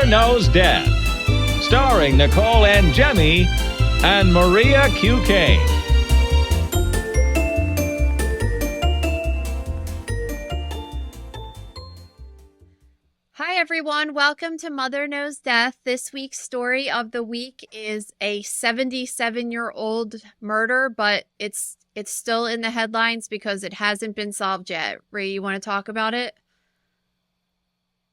Knows Death, starring Nicole and Jemmy and Maria Q. Kane. Hi everyone, welcome to Mother Knows Death. This week's story of the week is a 77-year-old murder, but it's still in the headlines because it hasn't been solved yet. Ray, you want to talk about it?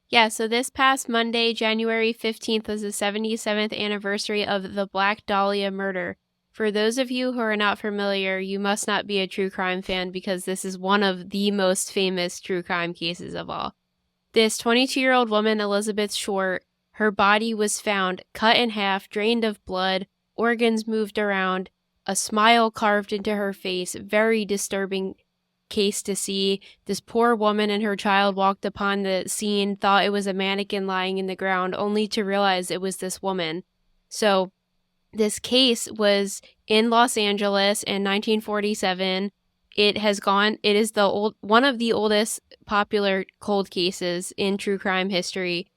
Yeah, so this past Monday, January 15th, was the 77th anniversary of the Black Dahlia Murder. For those of you who are not familiar, you must not be a true crime fan because this is one of the most famous true crime cases of all. This 22-year-old woman, Elizabeth Short, her body was found cut in half, drained of blood, organs moved around, a smile carved into her face. Very disturbing case to see. This poor woman and her child walked upon the scene, thought it was a mannequin lying in the ground, only to realize it was this woman. So this case was in Los Angeles in 1947. It is one of the oldest popular cold cases in true crime history.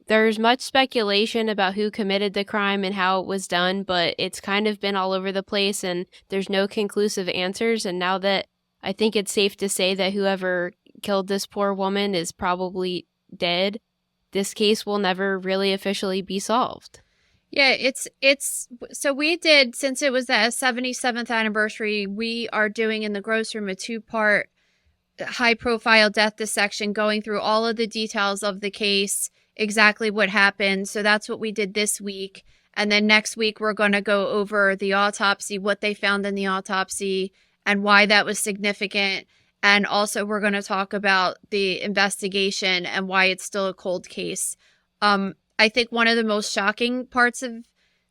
There's much speculation about who committed the crime and how it was done, but it's kind of been all over the place and there's no conclusive answers. And now that I think it's safe to say that whoever killed this poor woman is probably dead, this case will never really officially be solved. Yeah, so we did, since it was the 77th anniversary, we are doing in the Gross Room a 2-part high-profile death dissection, going through all of the details of the case, exactly what happened. So that's what we did this week. And then next week, we're going to go over the autopsy, what they found in the autopsy, and why that was significant. And also, we're going to talk about the investigation and why it's still a cold case. I think one of the most shocking parts of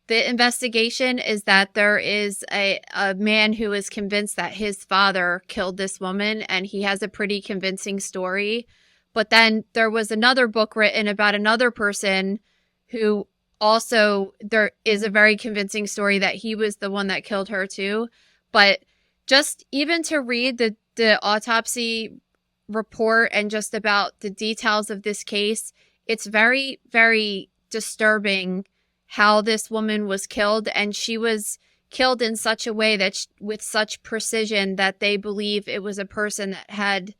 the investigation is that there is a man who is convinced that his father killed this woman, and he has a pretty convincing story. But then there was another book written about another person who also, there is a very convincing story that he was the one that killed her too. But just even to read the autopsy report and just about the details of this case, it's very, very disturbing how this woman was killed. And she was killed in such a way that with such precision that they believe it was a person that had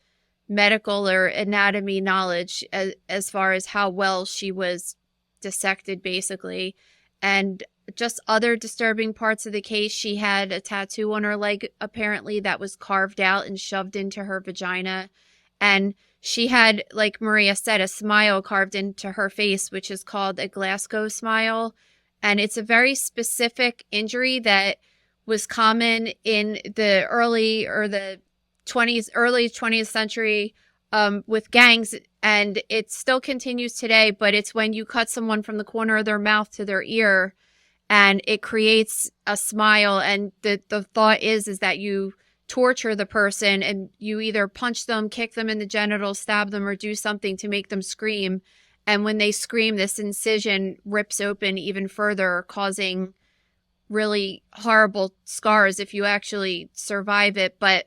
medical or anatomy knowledge as far as how well she was dissected, basically. And just other disturbing parts of the case, she had a tattoo on her leg, apparently, that was carved out and shoved into her vagina. And she had, like Maria said, a smile carved into her face, which is called a Glasgow smile. And it's a very specific injury that was common in the early 20th century with gangs. And it still continues today, but it's when you cut someone from the corner of their mouth to their ear, and it creates a smile. And the thought is that you torture the person and you either punch them, kick them in the genitals, stab them, or do something to make them scream. And when they scream, this incision rips open even further, causing really horrible scars if you actually survive it. But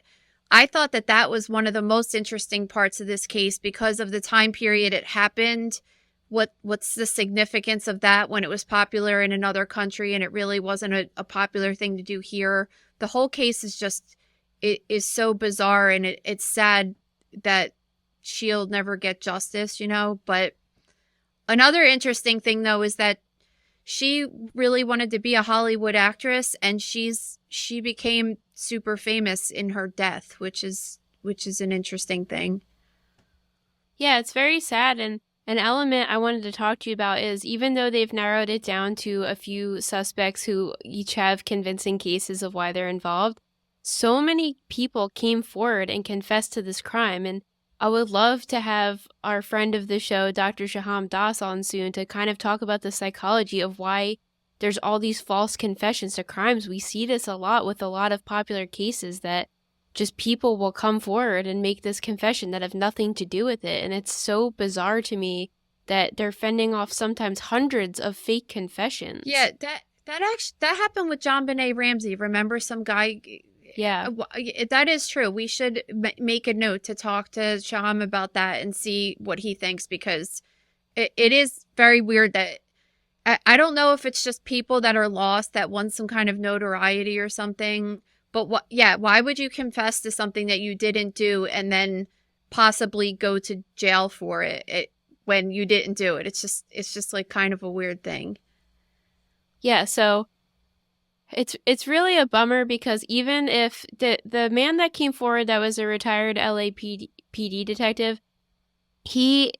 I thought that was one of the most interesting parts of this case because of the time period it happened. What's the significance of that when it was popular in another country and it really wasn't a popular thing to do here? The whole case is just, it is so bizarre, and it's sad that she'll never get justice, But another interesting thing, though, is that she really wanted to be a Hollywood actress, and she became super famous in her death, which is an interesting thing. Yeah, it's very sad. And an element I wanted to talk to you about is, even though they've narrowed it down to a few suspects who each have convincing cases of why they're involved, so many people came forward and confessed to this crime. And I would love to have our friend of the show, Dr. Shaham Das, on soon to kind of talk about the psychology of why there's all these false confessions to crimes. We see this a lot with a lot of popular cases, that just people will come forward and make this confession that have nothing to do with it. And it's so bizarre to me that they're fending off sometimes hundreds of fake confessions. Yeah, that happened with John Benet Ramsey. Remember, some guy? Yeah. That is true. We should make a note to talk to Shaham about that and see what he thinks, because it is very weird that I don't know if it's just people that are lost that want some kind of notoriety or something. But why would you confess to something that you didn't do and then possibly go to jail for it when you didn't do it? It's just like kind of a weird thing. Yeah, so it's really a bummer because even if the man that came forward that was a retired LAPD detective, he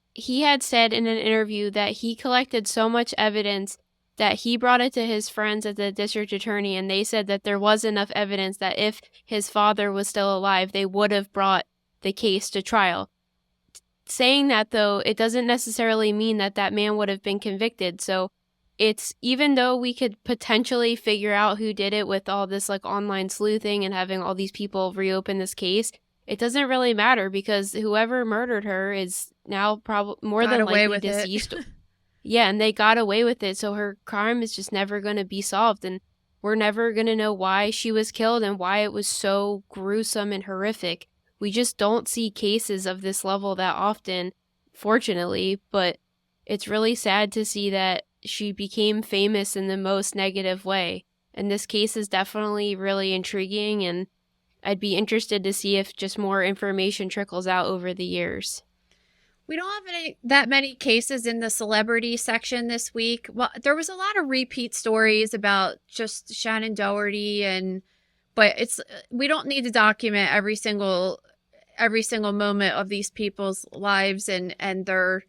had said in an interview that he collected so much evidence that he brought it to his friends at the district attorney, and they said that there was enough evidence that if his father was still alive, they would have brought the case to trial. Saying that, though, it doesn't necessarily mean that that man would have been convicted. So it's, even though we could potentially figure out who did it with all this like online sleuthing and having all these people reopen this case, it doesn't really matter because whoever murdered her is now probably more than likely deceased. Yeah, and they got away with it, so her crime is just never going to be solved, and we're never going to know why she was killed and why it was so gruesome and horrific. We just don't see cases of this level that often, fortunately, but it's really sad to see that she became famous in the most negative way, and this case is definitely really intriguing, and I'd be interested to see if just more information trickles out over the years. We don't have that many cases in the celebrity section this week. Well, there was a lot of repeat stories about just Shannon Doherty, but we don't need to document every single moment of these people's lives and their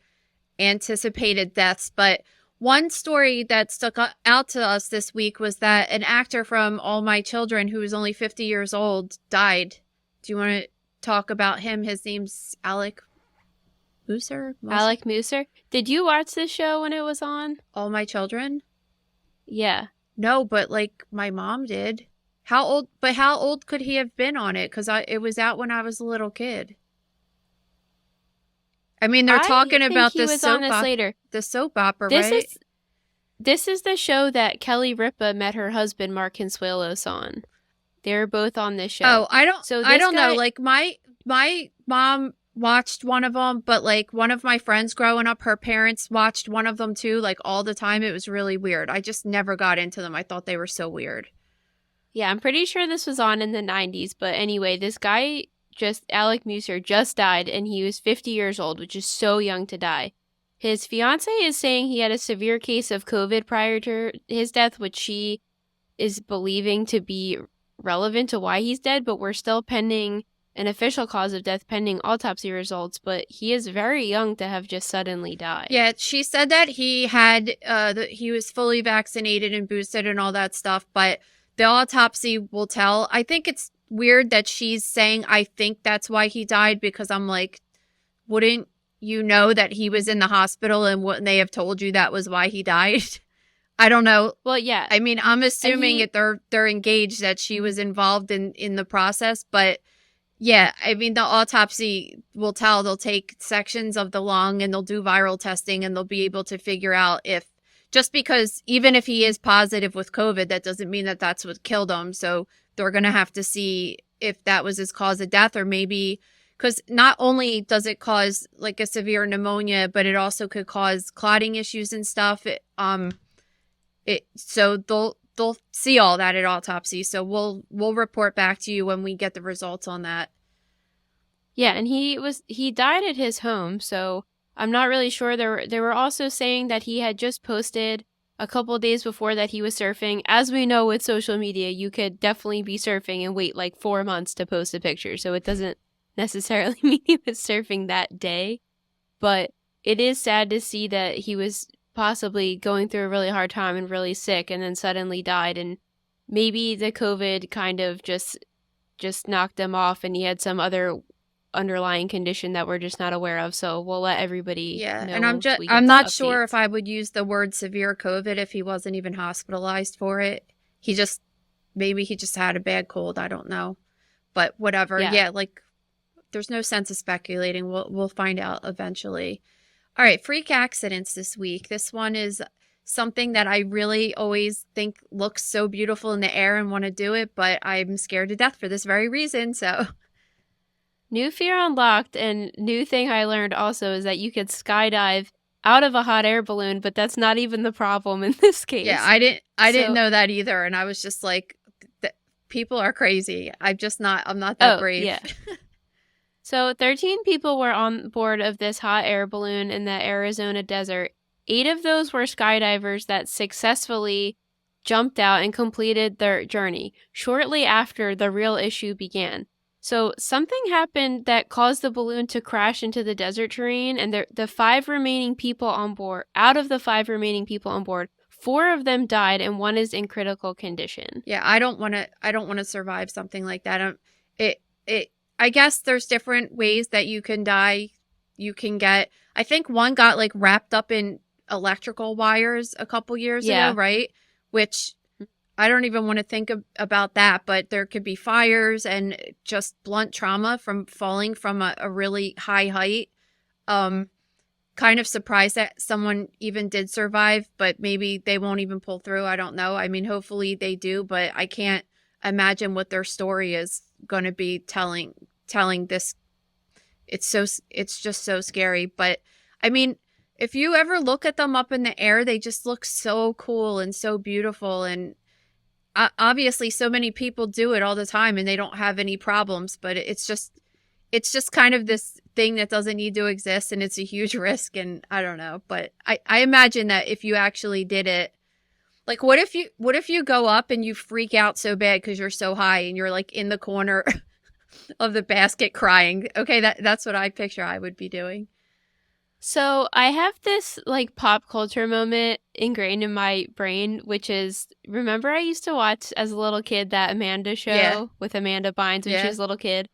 anticipated deaths. But one story that stuck out to us this week was that an actor from All My Children, who was only 50 years old, died. Do you want to talk about him? His name's Alec Musser? Alec Musser? Did you watch this show when it was on? All My Children? Yeah. No, but like my mom did. How old could he have been on it? Because it was out when I was a little kid. I mean, they're talking about the soap opera, right? This is the show that Kelly Ripa met her husband Mark Consuelos on. They're both on this show. Oh, I don't know. Like my mom watched one of them, but like one of my friends growing up, her parents watched one of them too, like all the time. It was really weird. I just never got into them. I thought they were so weird. Yeah, I'm pretty sure this was on in the 90s, but anyway, this guy, Alec Musser, just died, and he was 50 years old, which is so young to die. His fiance is saying he had a severe case of COVID prior to his death, which she is believing to be relevant to why he's dead, but we're still pending an official cause of death, pending autopsy results, but he is very young to have just suddenly died. Yeah, she said that he had, he was fully vaccinated and boosted and all that stuff, but the autopsy will tell. I think it's weird that she's saying, I think that's why he died, because I'm like, wouldn't you know that he was in the hospital and wouldn't they have told you that was why he died? I don't know. Well, yeah. I mean, I'm assuming they're engaged, that she was involved in the process, but yeah, I mean, the autopsy will tell. They'll take sections of the lung and they'll do viral testing and they'll be able to figure out if, just because even if he is positive with COVID, that doesn't mean that that's what killed him. So they're going to have to see if that was his cause of death, or maybe, because not only does it cause like a severe pneumonia, but it also could cause clotting issues and stuff. So they'll see all that at autopsy. So we'll report back to you when we get the results on that. Yeah, and he died at his home, so I'm not really sure. They were also saying that he had just posted a couple of days before that he was surfing. As we know with social media, you could definitely be surfing and wait like 4 months to post a picture, so it doesn't necessarily mean he was surfing that day. But it is sad to see that he was possibly going through a really hard time and really sick and then suddenly died, and maybe the COVID kind of just knocked him off and he had some other underlying condition that we're just not aware of. So we'll let everybody know. And I'm not sure if I would use the word severe COVID if he wasn't even hospitalized for it. Maybe he just had a bad cold. I don't know, but whatever. Yeah, like there's no sense of speculating. We'll find out eventually. All right, freak accidents this week. This one is something that I really always think looks so beautiful in the air and want to do it, but I'm scared to death for this very reason. So, new fear unlocked, and new thing I learned also is that you could skydive out of a hot air balloon, but that's not even the problem in this case. Yeah, I didn't know that either, and I was just like, people are crazy. I'm not that brave. Yeah. So 13 people were on board of this hot air balloon in the Arizona desert. 8 of those were skydivers that successfully jumped out and completed their journey shortly after the real issue began. So something happened that caused the balloon to crash into the desert terrain, and the 5 remaining people on board, out of the 5 remaining people on board, 4 of them died and 1 is in critical condition. Yeah, I don't want to survive something like that. I guess there's different ways that you can die. You can get, I think one got like wrapped up in electrical wires a couple years ago, right? Which I don't even want to think about that, but there could be fires and just blunt trauma from falling from a really high height. Kind of surprised that someone even did survive, but maybe they won't even pull through. I don't know. I mean, hopefully they do, but I can't imagine what their story is going to be telling this. It's just so scary. But I mean, if you ever look at them up in the air, they just look so cool and so beautiful. And obviously so many people do it all the time and they don't have any problems, but it's just kind of this thing that doesn't need to exist, and it's a huge risk. And I don't know, but I imagine that if you actually did it, like what if you go up and you freak out so bad because you're so high and you're like in the corner of the basket crying? Okay, that's what I picture I would be doing. So I have this like pop culture moment ingrained in my brain, which is, remember I used to watch as a little kid that Amanda show with Amanda Bynes when she was a little kid?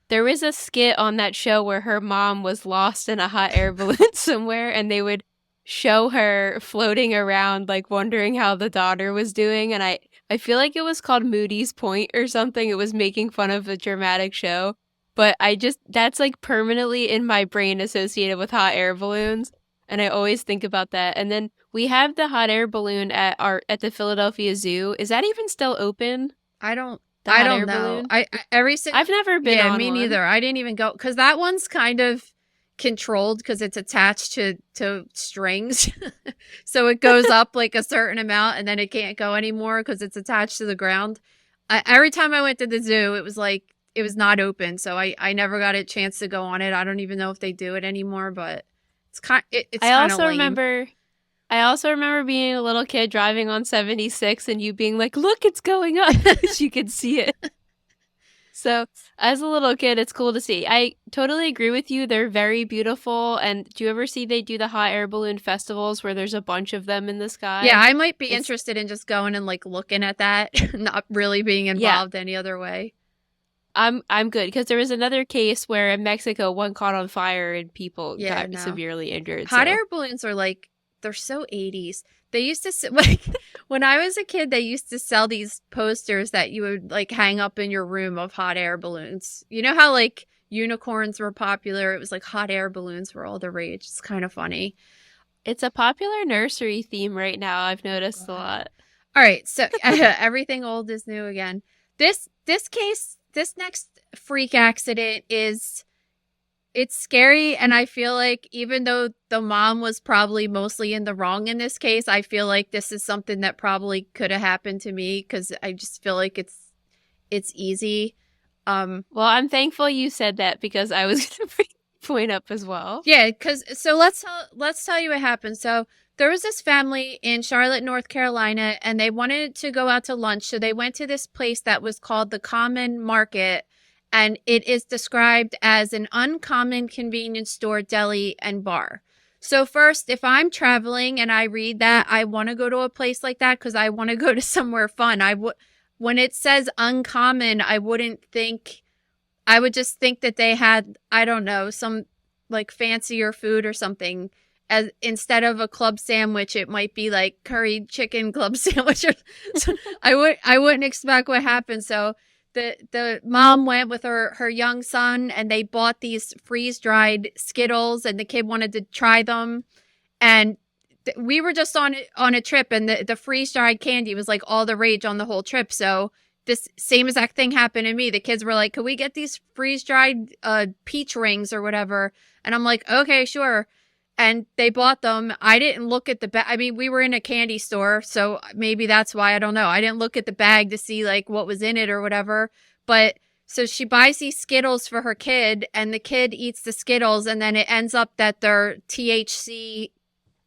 There was a skit on that show where her mom was lost in a hot air balloon somewhere, and they would show her floating around like wondering how the daughter was doing. And I feel like it was called Moody's Point or something. It was making fun of a dramatic show. But that's like permanently in my brain associated with hot air balloons. And I always think about that. And then we have the hot air balloon at the Philadelphia Zoo. Is that even still open? I don't know. I've never been on me one. neither. I didn't even go, because that one's kind of controlled because it's attached to strings. So it goes up like a certain amount and then it can't go anymore because it's attached to the ground. Every time I went to the zoo, it was like, it was not open, so I never got a chance to go on it. I don't even know if they do it anymore, but it's kind of lame. I also remember being a little kid driving on 76 and you being like, look, it's going up. You could see it. So as a little kid, it's cool to see. I totally agree with you. They're very beautiful. And do you ever see they do the hot air balloon festivals where there's a bunch of them in the sky? Yeah, I might be interested in just going and like looking at that, not really being involved any other way. I'm good, because there was another case where in Mexico one caught on fire and people got severely injured. Hot air balloons are like, they're so 80s. They used to like when I was a kid, they used to sell these posters that you would like hang up in your room of hot air balloons. You know how like unicorns were popular? It was like hot air balloons were all the rage. It's kind of funny. It's a popular nursery theme right now. I've noticed a lot. All right, so everything old is new again. This next freak accident it's scary, and I feel like even though the mom was probably mostly in the wrong in this case, I feel like this is something that probably could have happened to me because I just feel like it's easy. Well, I'm thankful you said that because I was going to bring the point up as well. Yeah, so let's tell you what happened. So there was this family in Charlotte, North Carolina, and they wanted to go out to lunch. So they went to this place that was called the Common Market, and it is described as an uncommon convenience store, deli, and bar. So first, if I'm traveling and I read that, I want to go to a place like that because I want to go to somewhere fun. When it says uncommon, I would just think that they had, I don't know, some like fancier food or something. As instead of a club sandwich, it might be like curried chicken club sandwich. I wouldn't expect what happened. So the mom went with her young son, and they bought these freeze dried Skittles, and the kid wanted to try them. And we were just on a trip, and the freeze dried candy was like all the rage on the whole trip. So this same exact thing happened to me. The kids were like, "Could we get these freeze dried peach rings or whatever?" And I'm like, "Okay, sure." and they bought them. I didn't look at the bag. I mean, we were in a candy store, so maybe that's why. I don't know. I didn't look at the bag to see like what was in it or whatever. But so she buys these Skittles for her kid, and the kid eats the Skittles, and then it ends up that they're THC.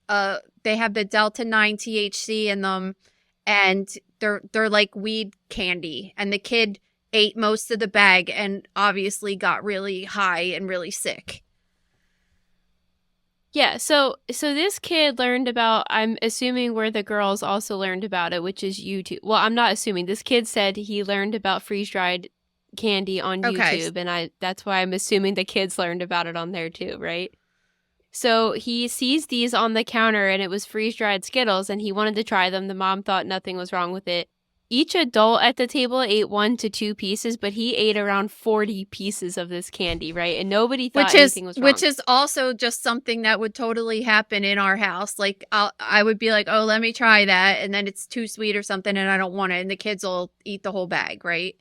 They have the Delta 9 THC in them, and they're like weed candy. And the kid ate most of the bag and obviously got really high and really sick. Yeah, so this kid learned about, I'm assuming where the girls also learned about it, which is YouTube. Well, I'm not assuming. This kid said he learned about freeze-dried candy on YouTube, and that's why I'm assuming the kids learned about it on there too, right? So he sees these on the counter, and it was freeze-dried Skittles, and he wanted to try them. The mom thought nothing was wrong with it. Each adult at the table ate 1 to 2 pieces, but he ate around 40 pieces of this candy, right? And nobody thought anything was wrong. Which is also just something that would totally happen in our house. Like, I would be like, oh, let me try that. And then it's too sweet or something, and I don't want it. And the kids will eat the whole bag, right?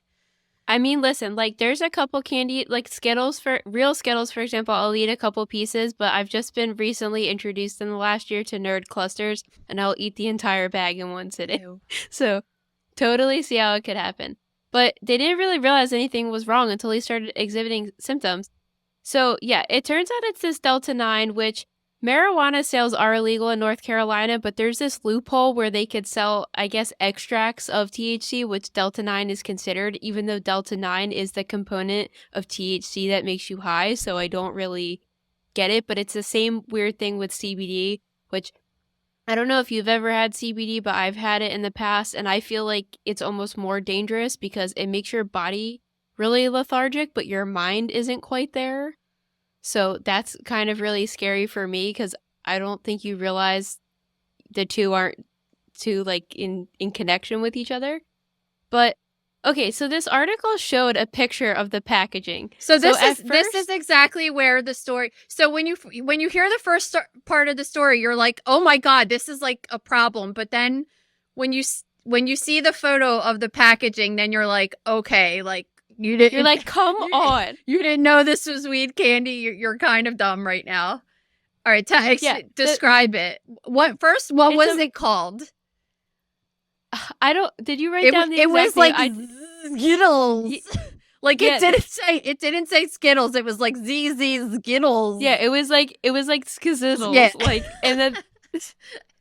I mean, listen, like, there's a couple candy, like Skittles, real Skittles, for example, I'll eat a couple pieces, but I've just been recently introduced in the last year to Nerd Clusters, and I'll eat the entire bag in one sitting. Ew. So, totally see how it could happen. But they didn't really realize anything was wrong until he started exhibiting symptoms. So, yeah, it turns out it's this Delta 9, which marijuana sales are illegal in North Carolina, but there's this loophole where they could sell, I guess, extracts of THC, which Delta 9 is considered, even though Delta 9 is the component of THC that makes you high. So I don't really get it, but it's the same weird thing with CBD, which I don't know if you've ever had CBD, but I've had it in the past, and I feel like it's almost more dangerous because it makes your body really lethargic, but your mind isn't quite there. So that's kind of really scary for me because I don't think you realize the two aren't too like in connection with each other. But okay, so this article showed a picture of the packaging. So this is exactly where the story. So when you hear the first part of the story, you're like, oh my God, this is like a problem. But then when you see the photo of the packaging, then you're like, okay, like. You're like, come on. You didn't know this was weed candy. You're kind of dumb right now. All right, describe it. What was it called? I don't. Did you write down the exact It was like Skittles. Like yeah. It didn't say Skittles. It was like ZZ Skittles. Yeah, it was like Skizzles. Yeah. Like, and then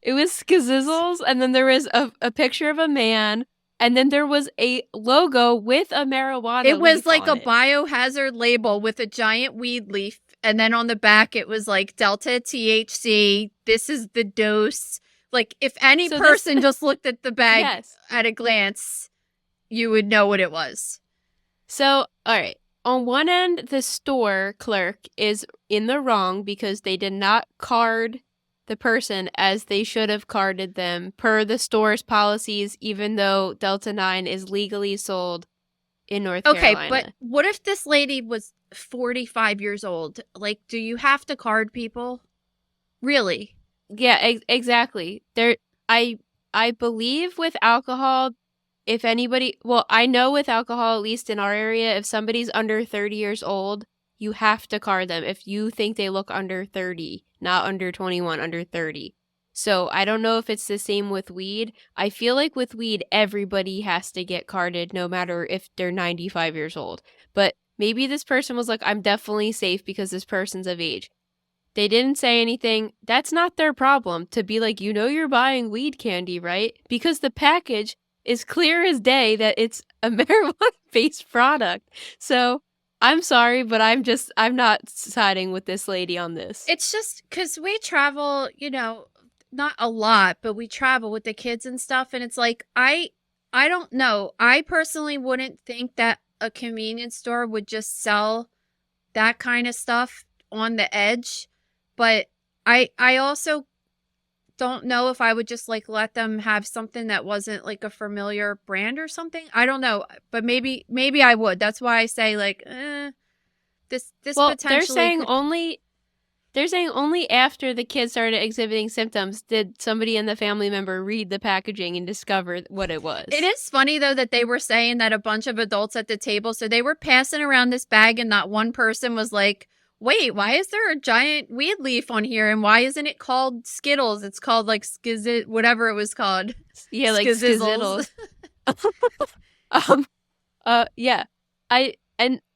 it was Skizzles, and then there was a picture of a man. And then there was a logo with a marijuana leaf. It was like a it. biohazard label with a giant weed leaf. And then on the back, it was like Delta THC. This is the dose. Like, if any person just looked at the bag at a glance, you would know what it was. So, all right. On one end, the store clerk is in the wrong because they did not card the person as they should have carded them per the store's policies, even though Delta 9 is legally sold in North Carolina. Okay, but what if this lady was 45 years old? Like, do you have to card people? Really? Yeah, exactly. I believe with alcohol, if anybody, well, I know with alcohol, at least in our area, if somebody's under 30 years old, you have to card them if you think they look under 30, not under 21, under 30. So I don't know if it's the same with weed. I feel like with weed, everybody has to get carded no matter if they're 95 years old. But maybe this person was like, I'm definitely safe because this person's of age. They didn't say anything. That's not their problem to be like, you know, you're buying weed candy, right? Because the package is clear as day that it's a marijuana-based product. So I'm sorry, but I'm not siding with this lady on this. It's just because we travel, you know, not a lot, but we travel with the kids and stuff. And it's like, I don't know. I personally wouldn't think that a convenience store would just sell that kind of stuff on the edge. But I also don't know if I would just like let them have something that wasn't like a familiar brand or something. I don't know, but maybe I would. That's why I say like, this well, potentially. They're saying only after the kids started exhibiting symptoms did somebody in the family member read the packaging and discover what it was. It is funny though that they were saying that a bunch of adults at the table, so they were passing around this bag and not one person was like, wait, why is there a giant weed leaf on here? And why isn't it called Skittles? It's called like Skizit, whatever it was called. Yeah, like Skizzles. skizzles. Yeah.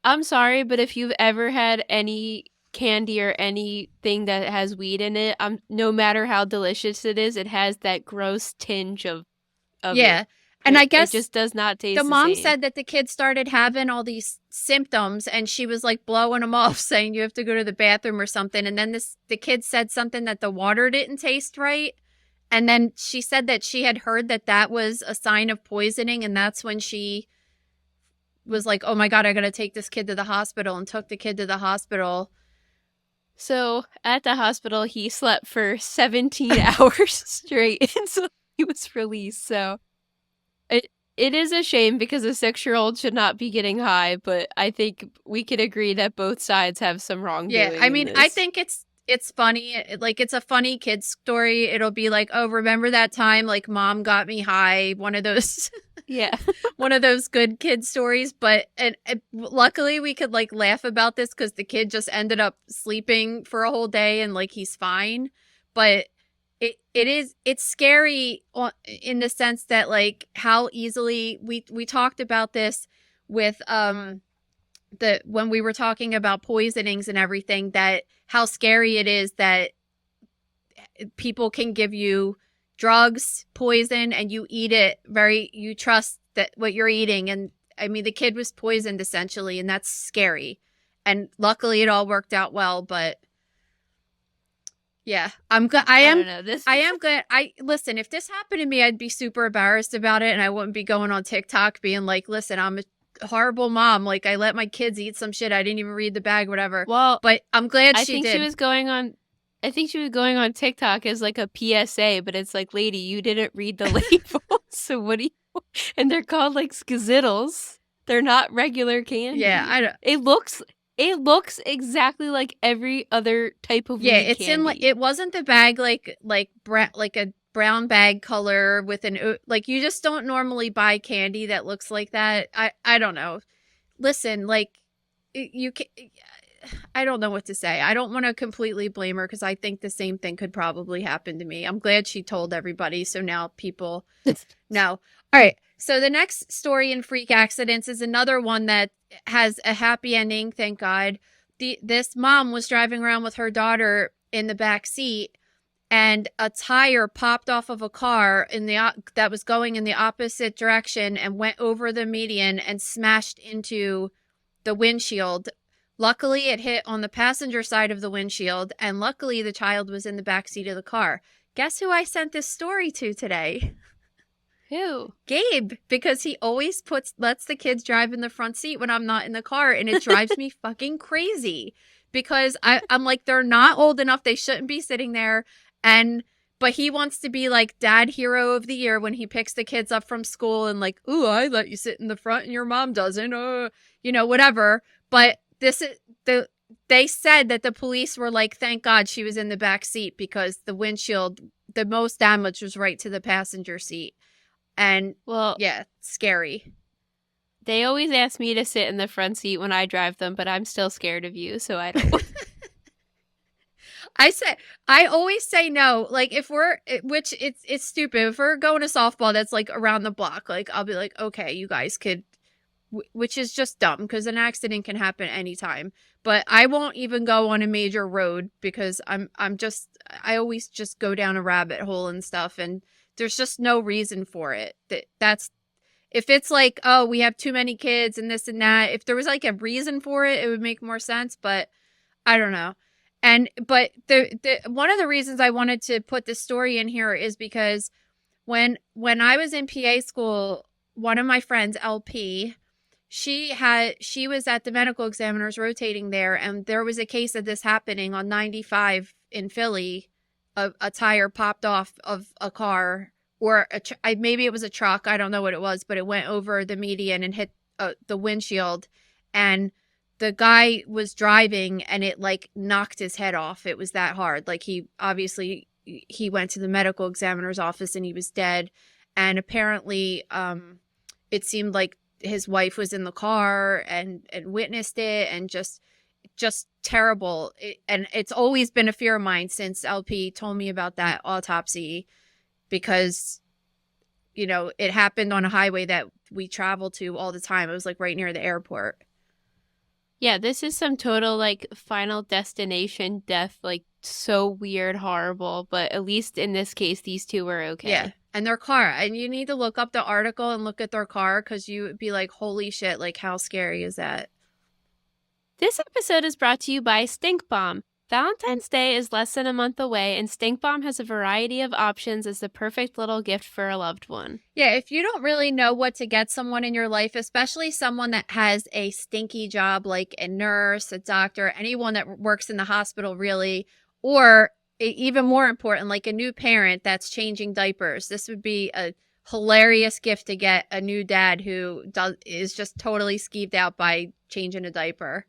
I'm sorry, but if you've ever had any candy or anything that has weed in it, no matter how delicious it is, it has that gross tinge of Yeah. it. And I It guess just does not taste the the mom same. said that the kid started having all these symptoms and she was like blowing them off saying you have to go to the bathroom or something. And then the kid said something that the water didn't taste right. And then she said that she had heard that was a sign of poisoning. And that's when she was like, oh my God, I got to take this kid to the hospital, and took the kid to the hospital. So at the hospital, he slept for 17 hours straight until he was released. So it is a shame because a 6-year-old should not be getting high, but I think we could agree that both sides have some wrongdoing. Yeah, I mean, I think it's funny. Like, it's a funny kid's story. It'll be like, oh, remember that time like mom got me high? One of those yeah. one of those good kid stories. But and luckily we could like laugh about this because the kid just ended up sleeping for a whole day and like he's fine. But it's scary in the sense that like how easily we talked about this with when we were talking about poisonings and everything, that how scary it is that people can give you drugs, poison, and you eat it you trust that what you're eating. And I mean, the kid was poisoned essentially, and that's scary. And luckily it all worked out well, but yeah, I'm good. I am good. Listen, if this happened to me, I'd be super embarrassed about it, and I wouldn't be going on TikTok being like, listen, I'm a horrible mom. Like, I let my kids eat some shit. I didn't even read the bag, whatever. Well, but I'm glad I she think did. I think she was going on TikTok as like a PSA, but it's like, lady, you didn't read the label. So what do you... And they're called like skizzles. They're not regular candy. Yeah, I don't... It looks exactly like every other type of weed it's candy. in like, it wasn't the bag like a brown bag color with an like, you just don't normally buy candy that looks like that. I don't know. Listen, like, you can, I don't know what to say. I don't want to completely blame her because I think the same thing could probably happen to me. I'm glad she told everybody, so now people know. All right. So the next story in Freak Accidents is another one that has a happy ending, thank God. This mom was driving around with her daughter in the back seat, and a tire popped off of a car that was going in the opposite direction and went over the median and smashed into the windshield. Luckily, it hit on the passenger side of the windshield, and luckily the child was in the back seat of the car. Guess who I sent this story to today? Who? Gabe, because he always lets the kids drive in the front seat when I'm not in the car, and it drives me fucking crazy because I'm like, they're not old enough. They shouldn't be sitting there. But he wants to be like dad hero of the year when he picks the kids up from school and like, ooh, I let you sit in the front and your mom doesn't, whatever. But they said that the police were like, thank God she was in the back seat because the windshield, the most damage was right to the passenger seat. And well, yeah, scary. They always ask me to sit in the front seat when I drive them, but I'm still scared of you, so I don't. I always say no. Like, if which it's stupid. If we're going to softball that's like around the block, like I'll be like, okay, you guys could, which is just dumb because an accident can happen anytime. But I won't even go on a major road because I always just go down a rabbit hole and stuff, and there's just no reason for it. That's if it's like, oh, we have too many kids and this and that. If there was like a reason for it, it would make more sense. But I don't know. But the one of the reasons I wanted to put this story in here is because when I was in PA school, one of my friends, LP, she was at the medical examiners rotating there, and there was a case of this happening on 95 in Philly. A tire popped off of a car, or maybe it was a truck. I don't know what it was, but it went over the median and hit the windshield, and the guy was driving and it like knocked his head off. It was that hard. Like, he went to the medical examiner's office and he was dead. And apparently it seemed like his wife was in the car and witnessed it, and just just terrible. And it's always been a fear of mine since LP told me about that autopsy, because, you know, it happened on a highway that we travel to all the time. It was like right near the airport. Yeah, this is some total like Final Destination death, like so weird, horrible, but at least in this case, these two were okay. Yeah. And their car. And you need to look up the article and look at their car, because you would be like, holy shit, like how scary is that? This episode is brought to you by Stink Bomb. Valentine's Day is less than a month away, and Stink Bomb has a variety of options as the perfect little gift for a loved one. Yeah, if you don't really know what to get someone in your life, especially someone that has a stinky job like a nurse, a doctor, anyone that works in the hospital really, or even more important, like a new parent that's changing diapers, this would be a hilarious gift to get a new dad who is just totally skeeved out by changing a diaper.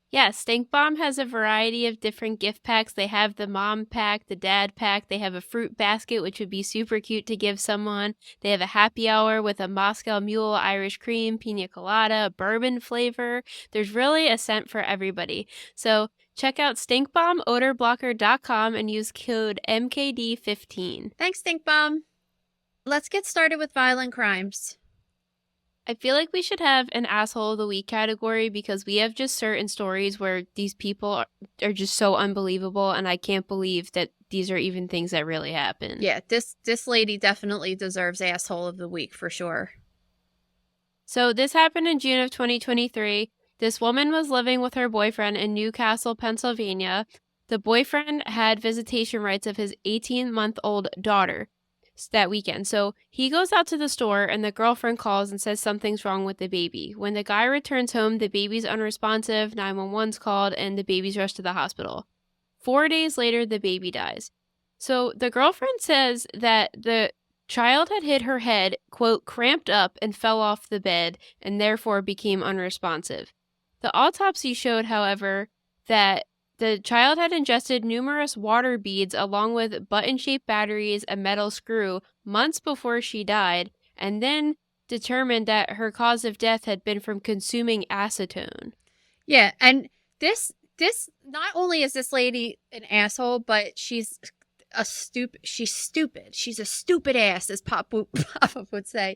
Yeah, Stink Bomb has a variety of different gift packs. They have the mom pack, the dad pack. They have a fruit basket, which would be super cute to give someone. They have a happy hour with a Moscow Mule, Irish cream, pina colada, bourbon flavor. There's really a scent for everybody. So check out stinkbombodorblocker.com and use code MKD15. Thanks, Stink Bomb. Let's get started with violent crimes. I feel like we should have an asshole of the week category, because we have just certain stories where these people are just so unbelievable, and I can't believe that these are even things that really happen. Yeah, this lady definitely deserves asshole of the week for sure. So this happened in June of 2023. This woman was living with her boyfriend in Newcastle, Pennsylvania. The boyfriend had visitation rights of his 18-month-old daughter that weekend. So he goes out to the store, and the girlfriend calls and says something's wrong with the baby. When the guy returns home, the baby's unresponsive, 911's called, and the baby's rushed to the hospital. 4 days later, the baby dies. So the girlfriend says that the child had hit her head, quote, cramped up and fell off the bed, and therefore became unresponsive. The autopsy showed, however, that the child had ingested numerous water beads along with button-shaped batteries, a metal screw, months before she died, and then determined that her cause of death had been from consuming acetone. Yeah, and this not only is this lady an asshole, but she's stupid. She's a stupid ass, as Papa would say.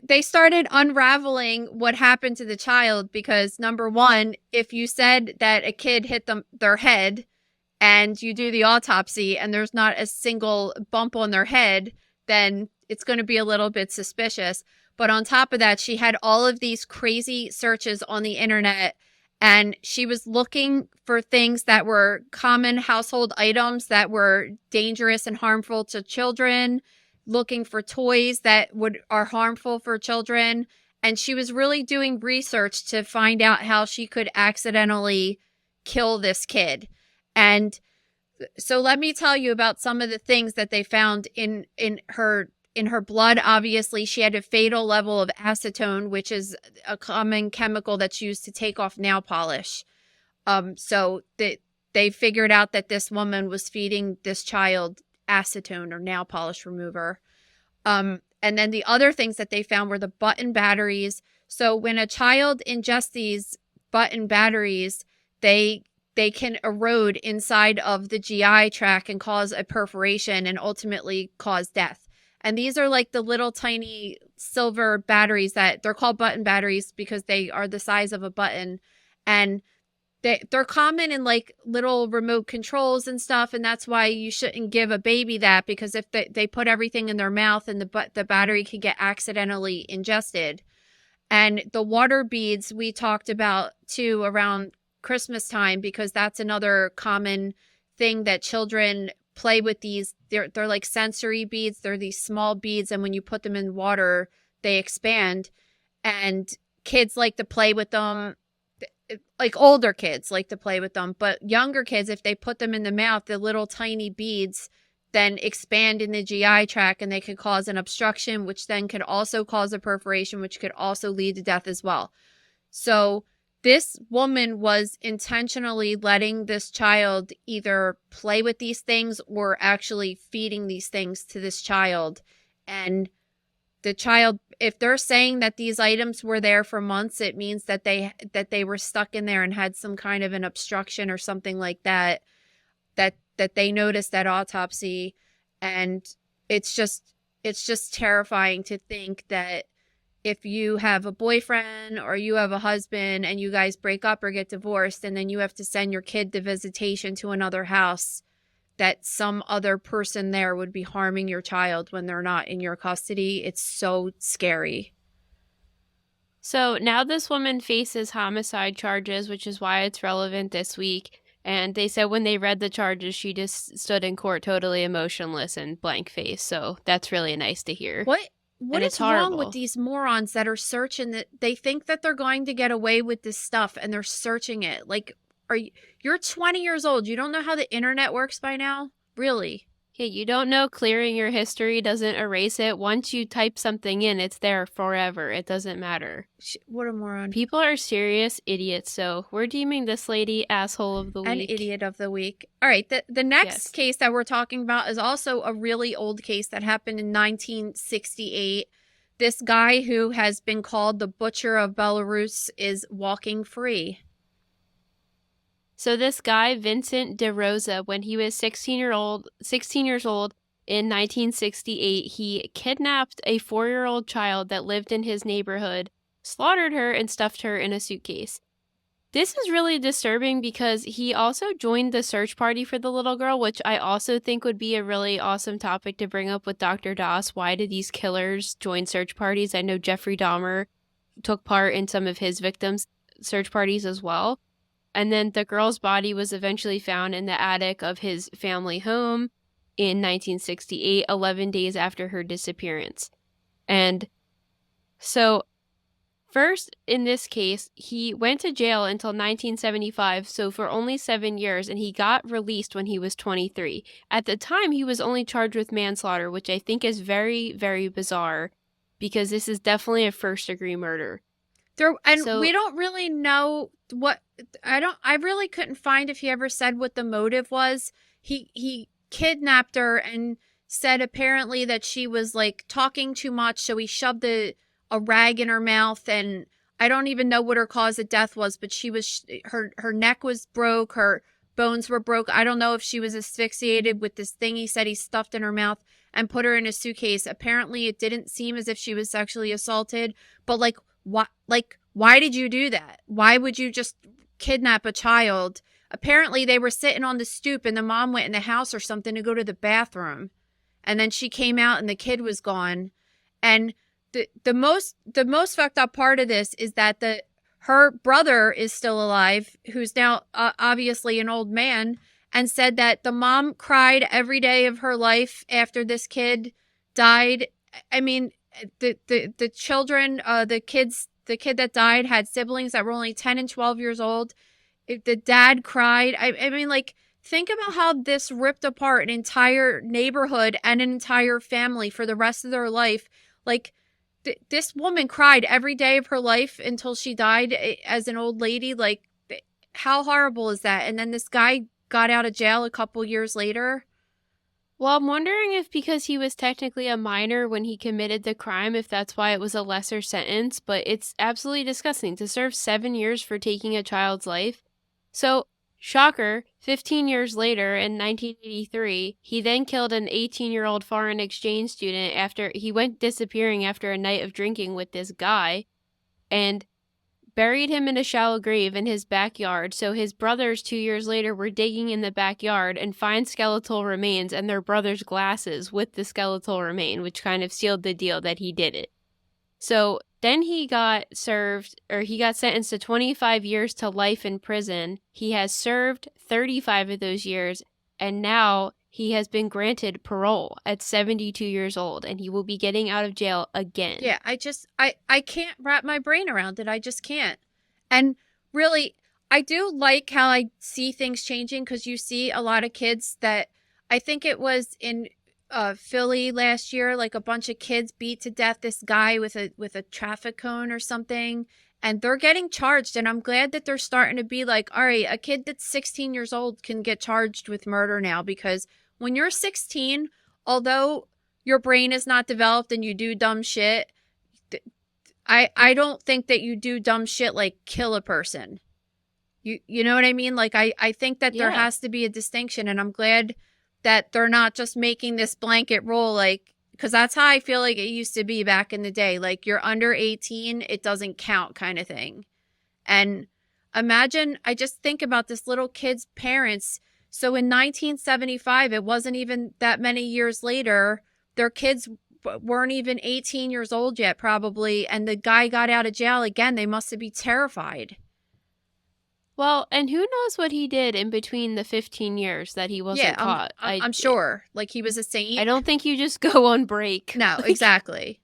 They started unraveling what happened to the child, because number one, if you said that a kid hit their head and you do the autopsy and there's not a single bump on their head, then it's going to be a little bit suspicious. But on top of that, she had all of these crazy searches on the internet, and she was looking for things that were common household items that were dangerous and harmful to children, looking for toys that are harmful for children. And she was really doing research to find out how she could accidentally kill this kid. And so let me tell you about some of the things that they found in her blood. Obviously, she had a fatal level of acetone, which is a common chemical that's used to take off nail polish. So they figured out that this woman was feeding this child acetone or nail polish remover. And then the other things that they found were the button batteries. So when a child ingests these button batteries, they can erode inside of the GI tract and cause a perforation and ultimately cause death. And these are like the little tiny silver batteries that they're called button batteries because they are the size of a button. And they're common in like little remote controls and stuff. And that's why you shouldn't give a baby that, because if they put everything in their mouth and the battery could get accidentally ingested. And the water beads we talked about too around Christmas time, because that's another common thing that children play with. These they're like sensory beads. They're these small beads, and when you put them in water they expand, and kids like to play with them. Like older kids like to play with them, but younger kids, if they put them in the mouth, the little tiny beads then expand in the GI tract, and they could cause an obstruction, which then could also cause a perforation, which could also lead to death as well. So this woman was intentionally letting this child either play with these things or actually feeding these things to this child. And the child, if they're saying that these items were there for months, it means that they were stuck in there and had some kind of an obstruction or something like that, that they noticed at autopsy. And it's just terrifying to think that if you have a boyfriend or you have a husband and you guys break up or get divorced, and then you have to send your kid to visitation to another house, that some other person there would be harming your child when they're not in your custody. It's so scary. So now this woman faces homicide charges, which is why it's relevant this week. And they said when they read the charges, she just stood in court totally emotionless and blank face. So that's really nice to hear. What is wrong with these morons that are searching that they think that they're going to get away with this stuff and they're searching it? Like, you're 20 years old. You don't know how the internet works by now? Really? Yeah, you don't know clearing your history doesn't erase it. Once you type something in, it's there forever. It doesn't matter. What a moron. People are serious idiots, so we're deeming this lady asshole of the week. An idiot of the week. All right, the next case that we're talking about is also a really old case that happened in 1968. This guy who has been called the Butcher of Bellerose is walking free. So this guy, Vincent DeRosa, when he was 16 years old in 1968, he kidnapped a 4-year-old child that lived in his neighborhood, slaughtered her, and stuffed her in a suitcase. This is really disturbing because he also joined the search party for the little girl, which I also think would be a really awesome topic to bring up with Dr. Doss. Why do these killers join search parties? I know Jeffrey Dahmer took part in some of his victims' search parties as well. And then the girl's body was eventually found in the attic of his family home in 1968, 11 days after her disappearance. And so first, in this case, he went to jail until 1975, so for only 7 years, and he got released when he was 23. At the time, he was only charged with manslaughter, which I think is very, very bizarre, because this is definitely a first-degree murder. We don't really know what I really couldn't find if he ever said what the motive was. He kidnapped her and said apparently that she was like talking too much, so he shoved a rag in her mouth, and I don't even know what her cause of death was, but her neck was broke, her bones were broke. I don't know if she was asphyxiated with this thing he said he stuffed in her mouth and put her in a suitcase. Apparently it didn't seem as if she was sexually assaulted, but why did you do that? Why would you just kidnap a child? Apparently they were sitting on the stoop and the mom went in the house or something to go to the bathroom. And then she came out and the kid was gone. And the most fucked up part of this is that her brother is still alive, who's now obviously an old man, and said that the mom cried every day of her life after this kid died. I mean, the children, the kid that died had siblings that were only 10 and 12 years old. The dad cried. I mean, like, think about how this ripped apart an entire neighborhood and an entire family for the rest of their life. Like, this woman cried every day of her life until she died as an old lady. Like, how horrible is that? And then this guy got out of jail a couple years later. Well, I'm wondering if because he was technically a minor when he committed the crime, if that's why it was a lesser sentence, but it's absolutely disgusting to serve 7 years for taking a child's life. So, shocker, 15 years later in 1983, he then killed an 18-year-old foreign exchange student after he went disappearing after a night of drinking with this guy and buried him in a shallow grave in his backyard. So his brothers 2 years later were digging in the backyard and find skeletal remains and their brother's glasses with the skeletal remain, which kind of sealed the deal that he did it. So then he got sentenced to 25 years to life in prison. He has served 35 of those years, and now he has been granted parole at 72 years old, and he will be getting out of jail again. Yeah, I can't wrap my brain around it. I just can't. And really, I do like how I see things changing, because you see a lot of kids that, I think it was in Philly last year, like a bunch of kids beat to death this guy with a traffic cone or something, and they're getting charged. And I'm glad that they're starting to be like, all right, a kid that's 16 years old can get charged with murder now, because when you're 16, although your brain is not developed and you do dumb shit, I don't think that you do dumb shit like kill a person. You know what I mean? Like, I think that there has to be a distinction, and I'm glad that they're not just making this blanket rule, like, because that's how I feel like it used to be back in the day. Like, you're under 18, it doesn't count kind of thing. And imagine, I just think about this little kid's parents. So in 1975, it wasn't even that many years later, their kids weren't even 18 years old yet, probably, and the guy got out of jail again. They must have been terrified. Well, and who knows what he did in between the 15 years that he wasn't caught. I'm sure. Like, he was a saint. I don't think you just go on break. No, exactly.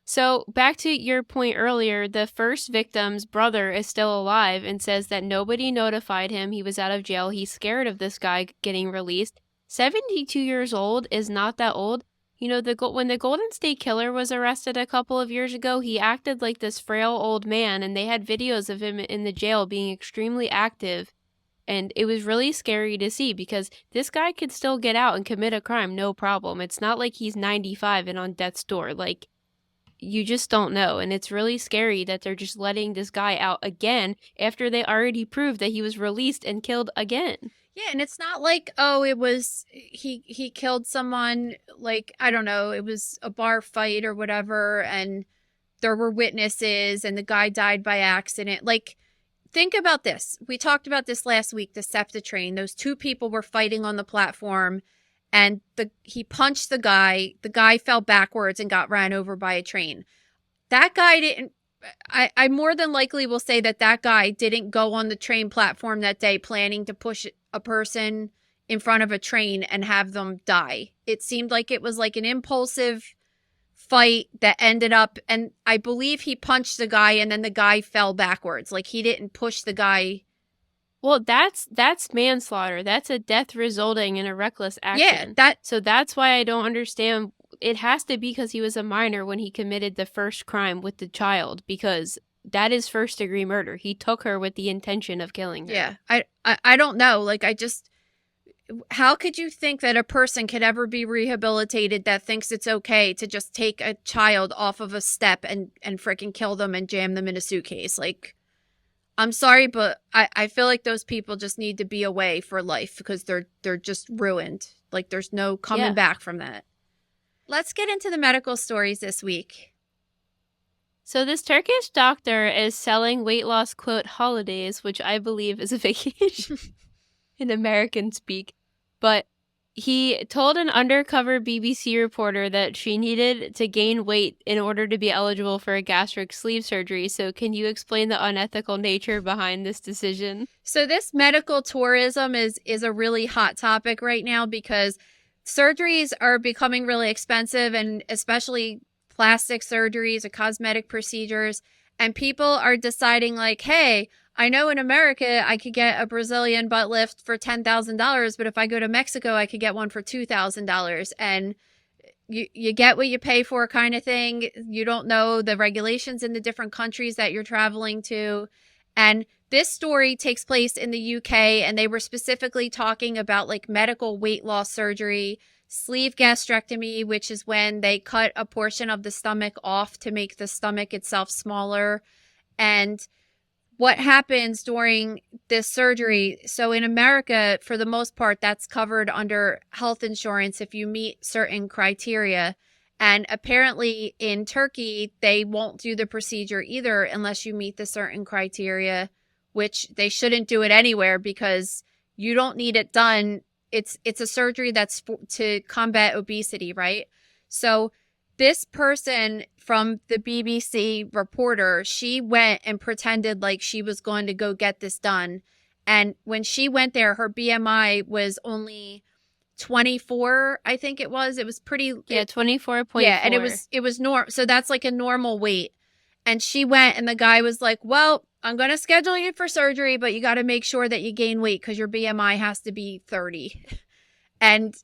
So, back to your point earlier, the first victim's brother is still alive and says that nobody notified him he was out of jail. He's scared of this guy getting released. 72 years old is not that old. You know, when the Golden State Killer was arrested a couple of years ago, he acted like this frail old man, and they had videos of him in the jail being extremely active. And it was really scary to see because this guy could still get out and commit a crime, no problem. It's not like he's 95 and on death's door. Like, you just don't know. And it's really scary that they're just letting this guy out again after they already proved that he was released and killed again. Yeah, and it's not like, oh, it was, he killed someone, like, I don't know, it was a bar fight or whatever, and there were witnesses, and the guy died by accident. Like, think about this. We talked about this last week, the SEPTA train. Those two people were fighting on the platform, and he punched the guy fell backwards and got ran over by a train. That guy didn't, I more than likely will say that guy didn't go on the train platform that day planning to push a person in front of a train and have them die. It seemed like it was like an impulsive fight that ended up, and I believe he punched the guy and then the guy fell backwards. Like, he didn't push the guy. Well, that's manslaughter. That's a death resulting in a reckless action. Yeah, so that's why I don't understand. It has to be because he was a minor when he committed the first crime with the child, because that is first-degree murder. He took her with the intention of killing her. Yeah, I don't know. Like, how could you think that a person could ever be rehabilitated that thinks it's okay to just take a child off of a step and freaking kill them and jam them in a suitcase? Like, I'm sorry, but I feel like those people just need to be away for life because they're just ruined. Like, there's no coming back from that. Let's get into the medical stories this week. So this Turkish doctor is selling weight loss, quote, holidays, which I believe is a vacation in American speak. But he told an undercover BBC reporter that she needed to gain weight in order to be eligible for a gastric sleeve surgery. So can you explain the unethical nature behind this decision? So this medical tourism is a really hot topic right now because surgeries are becoming really expensive, and especially plastic surgeries or cosmetic procedures. And people are deciding like, hey, I know in America I could get a Brazilian butt lift for $10,000, but if I go to Mexico, I could get one for $2,000. And you get what you pay for kind of thing. You don't know the regulations in the different countries that you're traveling to. And this story takes place in the UK, and they were specifically talking about like medical weight loss surgery, sleeve gastrectomy, which is when they cut a portion of the stomach off to make the stomach itself smaller. And what happens during this surgery? So in America, for the most part, that's covered under health insurance if you meet certain criteria. And apparently in Turkey, they won't do the procedure either unless you meet the certain criteria, which they shouldn't do it anywhere because you don't need it done. It's a surgery that's to combat obesity, right? So this person from the BBC reporter, she went and pretended like she was going to go get this done. And when she went there, her BMI was only 24, I think it was. It was pretty... Yeah, 24.4. Yeah, and it was normal. So that's like a normal weight. And she went, and the guy was like, well, I'm going to schedule you for surgery, but you got to make sure that you gain weight because your BMI has to be 30. And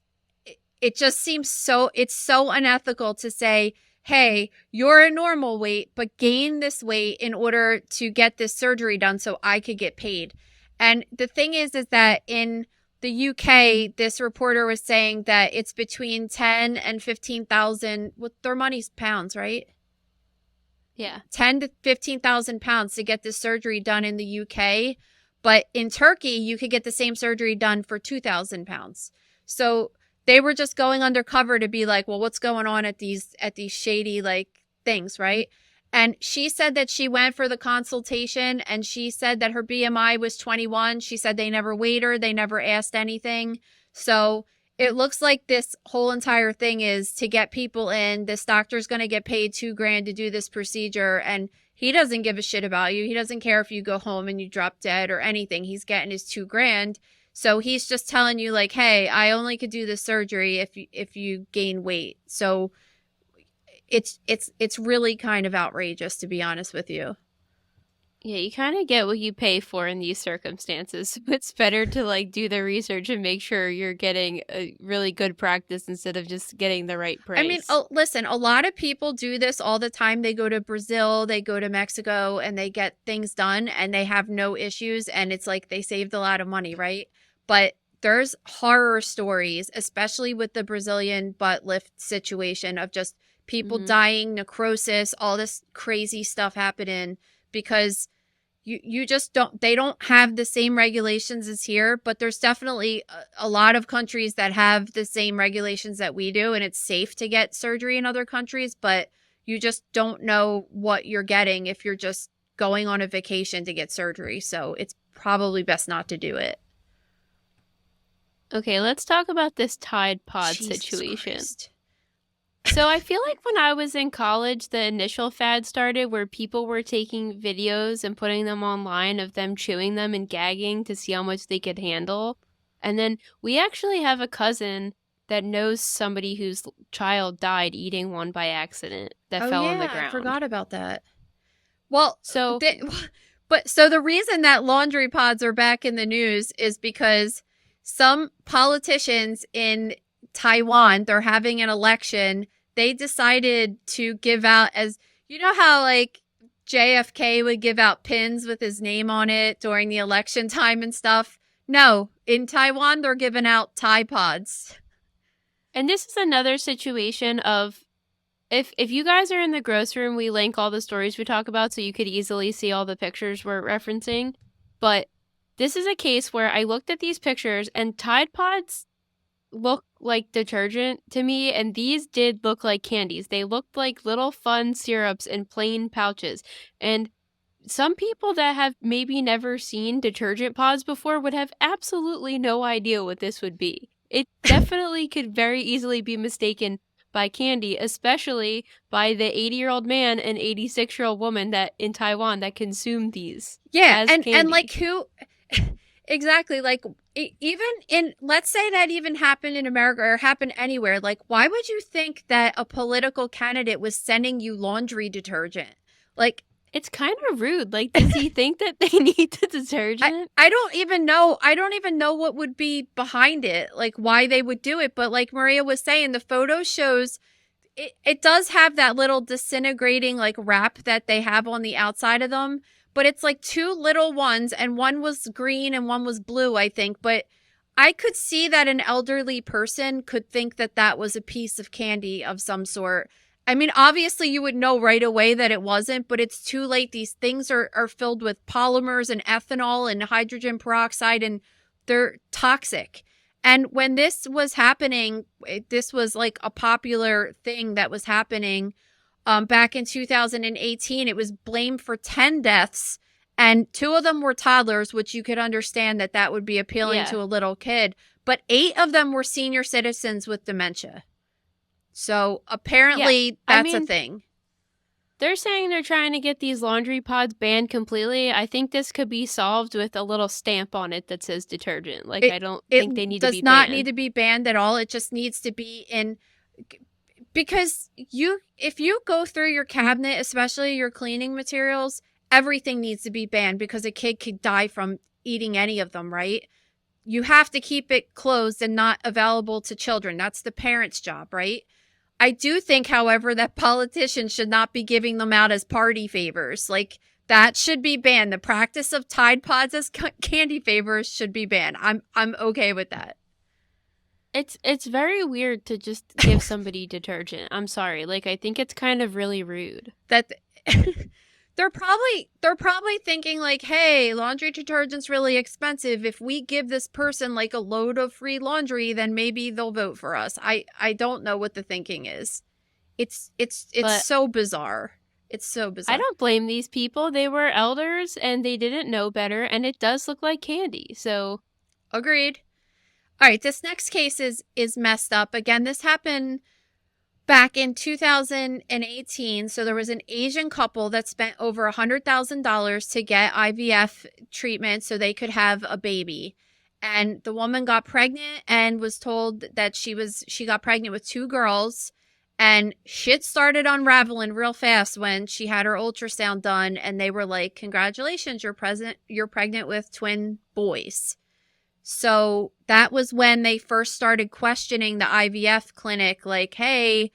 it just seems it's so unethical to say, hey, you're a normal weight, but gain this weight in order to get this surgery done so I could get paid. And the thing is that in the UK, this reporter was saying that it's between 10 and 15,000, with their money's pounds, right? Yeah. 10 to 15,000 pounds to get this surgery done in the UK. But in Turkey, you could get the same surgery done for 2,000 pounds. So they were just going undercover to be like, well, what's going on at these shady like things, right? And she said that she went for the consultation and she said that her BMI was 21. She said they never weighed her. They never asked anything. So it looks like this whole entire thing is to get people in. This doctor's going to get paid $2,000 to do this procedure. And he doesn't give a shit about you. He doesn't care if you go home and you drop dead or anything. He's getting his $2,000. So he's just telling you like, hey, I only could do this surgery if you gain weight. So it's really kind of outrageous, to be honest with you. Yeah, you kind of get what you pay for in these circumstances. It's better to like do the research and make sure you're getting a really good practice instead of just getting the right price. I mean, listen, a lot of people do this all the time. They go to Brazil, they go to Mexico, and they get things done and they have no issues. And it's like they saved a lot of money, right? But there's horror stories, especially with the Brazilian butt lift situation of just people dying, necrosis, all this crazy stuff happening because you just they don't have the same regulations as here, but there's definitely a lot of countries that have the same regulations that we do, and it's safe to get surgery in other countries, but you just don't know what you're getting if you're just going on a vacation to get surgery. So it's probably best not to do it. Okay, let's talk about this Tide Pod Jesus situation. Christ. So I feel like when I was in college, the initial fad started where people were taking videos and putting them online of them chewing them and gagging to see how much they could handle. And then we actually have a cousin that knows somebody whose child died eating one by accident that fell on the ground. I forgot about that. Well, So so the reason that laundry pods are back in the news is because some politicians in Taiwan, they're having an election. They decided to give out, as you know how like JFK would give out pins with his name on it during the election time and stuff. No, in Taiwan, they're giving out Tide Pods. And this is another situation of if you guys are in the grocery room, we link all the stories we talk about so you could easily see all the pictures we're referencing. But this is a case where I looked at these pictures and Tide Pods look like detergent to me, and these did look like candies. They looked like little fun syrups in plain pouches. And some people that have maybe never seen detergent pods before would have absolutely no idea what this would be. It definitely could very easily be mistaken by candy, especially by the 80-year-old man and 86-year-old woman that in Taiwan that consumed these. Yeah, as and like who exactly, like even in, let's say that even happened in America or happened anywhere, like why would you think that a political candidate was sending you laundry detergent? Like, it's kind of rude. Like, does he think that they need the detergent? I don't even know. I don't even know what would be behind it, like why they would do it. But like Maria was saying, the photo shows it does have that little disintegrating like wrap that they have on the outside of them. But it's like two little ones, and one was green and one was blue, I think. But I could see that an elderly person could think that that was a piece of candy of some sort. I mean, obviously you would know right away that it wasn't, but it's too late. These things are filled with polymers and ethanol and hydrogen peroxide, and they're toxic. And when this was happening, this was like a popular thing that was happening. Back in 2018, it was blamed for 10 deaths, and 2 of them were toddlers, which you could understand that would be appealing to a little kid. But 8 of them were senior citizens with dementia. So apparently that's a thing. They're saying they're trying to get these laundry pods banned completely. I think this could be solved with a little stamp on it that says detergent. Like, I don't think they need to be banned. It does not need to be banned at all. It just needs to be in... Because if you go through your cabinet, especially your cleaning materials, everything needs to be banned because a kid could die from eating any of them, right? You have to keep it closed and not available to children. That's the parent's job, right? I do think, however, that politicians should not be giving them out as party favors. Like, That should be banned. The practice of Tide Pods as candy favors should be banned. I'm okay with that. It's very weird to just give somebody detergent. I'm sorry. Like, I think it's kind of really rude. That they're probably thinking like, hey, laundry detergent's really expensive. If we give this person like a load of free laundry, then maybe they'll vote for us. I don't know what the thinking is. It's so bizarre. It's so bizarre. I don't blame these people. They were elders and they didn't know better, and it does look like candy. So, agreed. All right, this next case is messed up. Again, this happened back in 2018. So there was an Asian couple that spent over $100,000 to get IVF treatment so they could have a baby. And the woman got pregnant and was told that she got pregnant with 2 girls. And shit started unraveling real fast when she had her ultrasound done, and they were like, congratulations, you're pregnant with twin boys. So that was when they first started questioning the IVF clinic, like, hey,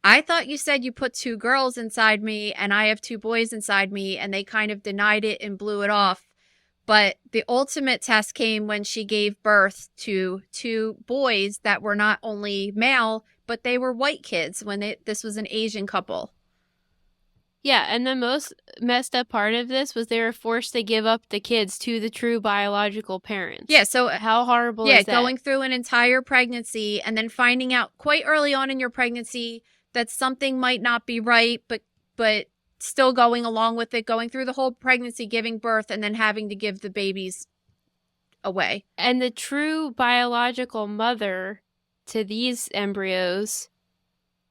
I thought you said you put 2 girls inside me and I have 2 boys inside me, and they kind of denied it and blew it off. But the ultimate test came when she gave birth to 2 boys that were not only male, but they were white kids when this was an Asian couple. yeah, and the most messed up part of this was they were forced to give up the kids to the true biological parents. Yeah, so how horrible is that? Yeah, going through an entire pregnancy and then finding out quite early on in your pregnancy that something might not be right, but still going along with it, going through the whole pregnancy, giving birth, and then having to give the babies away. And the true biological mother to these embryos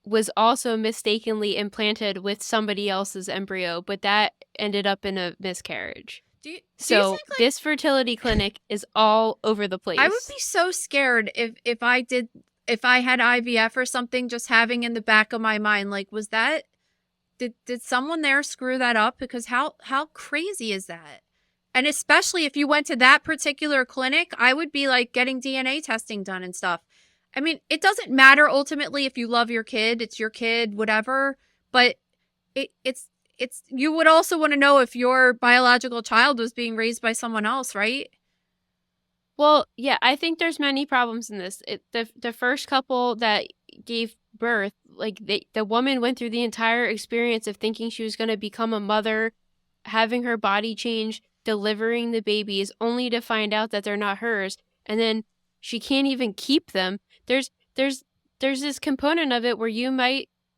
was also mistakenly implanted with somebody else's embryo, but that ended up in a miscarriage. Do you So think, like, this fertility clinic is all over the place. I would be so scared if I had IVF or something, just having in the back of my mind, like, was that, did someone there screw that up? Because how crazy is that? And especially if you went to that particular clinic, I would be like getting DNA testing done and stuff. I mean, it doesn't matter ultimately if you love your kid, it's your kid, whatever, but it's you would also want to know if your biological child was being raised by someone else, right? Well, yeah, I think there's many problems in this. The first couple that gave birth, like the woman went through the entire experience of thinking she was going to become a mother, having her body change, delivering the babies, only to find out that they're not hers, and then she can't even keep them. There's this component of it where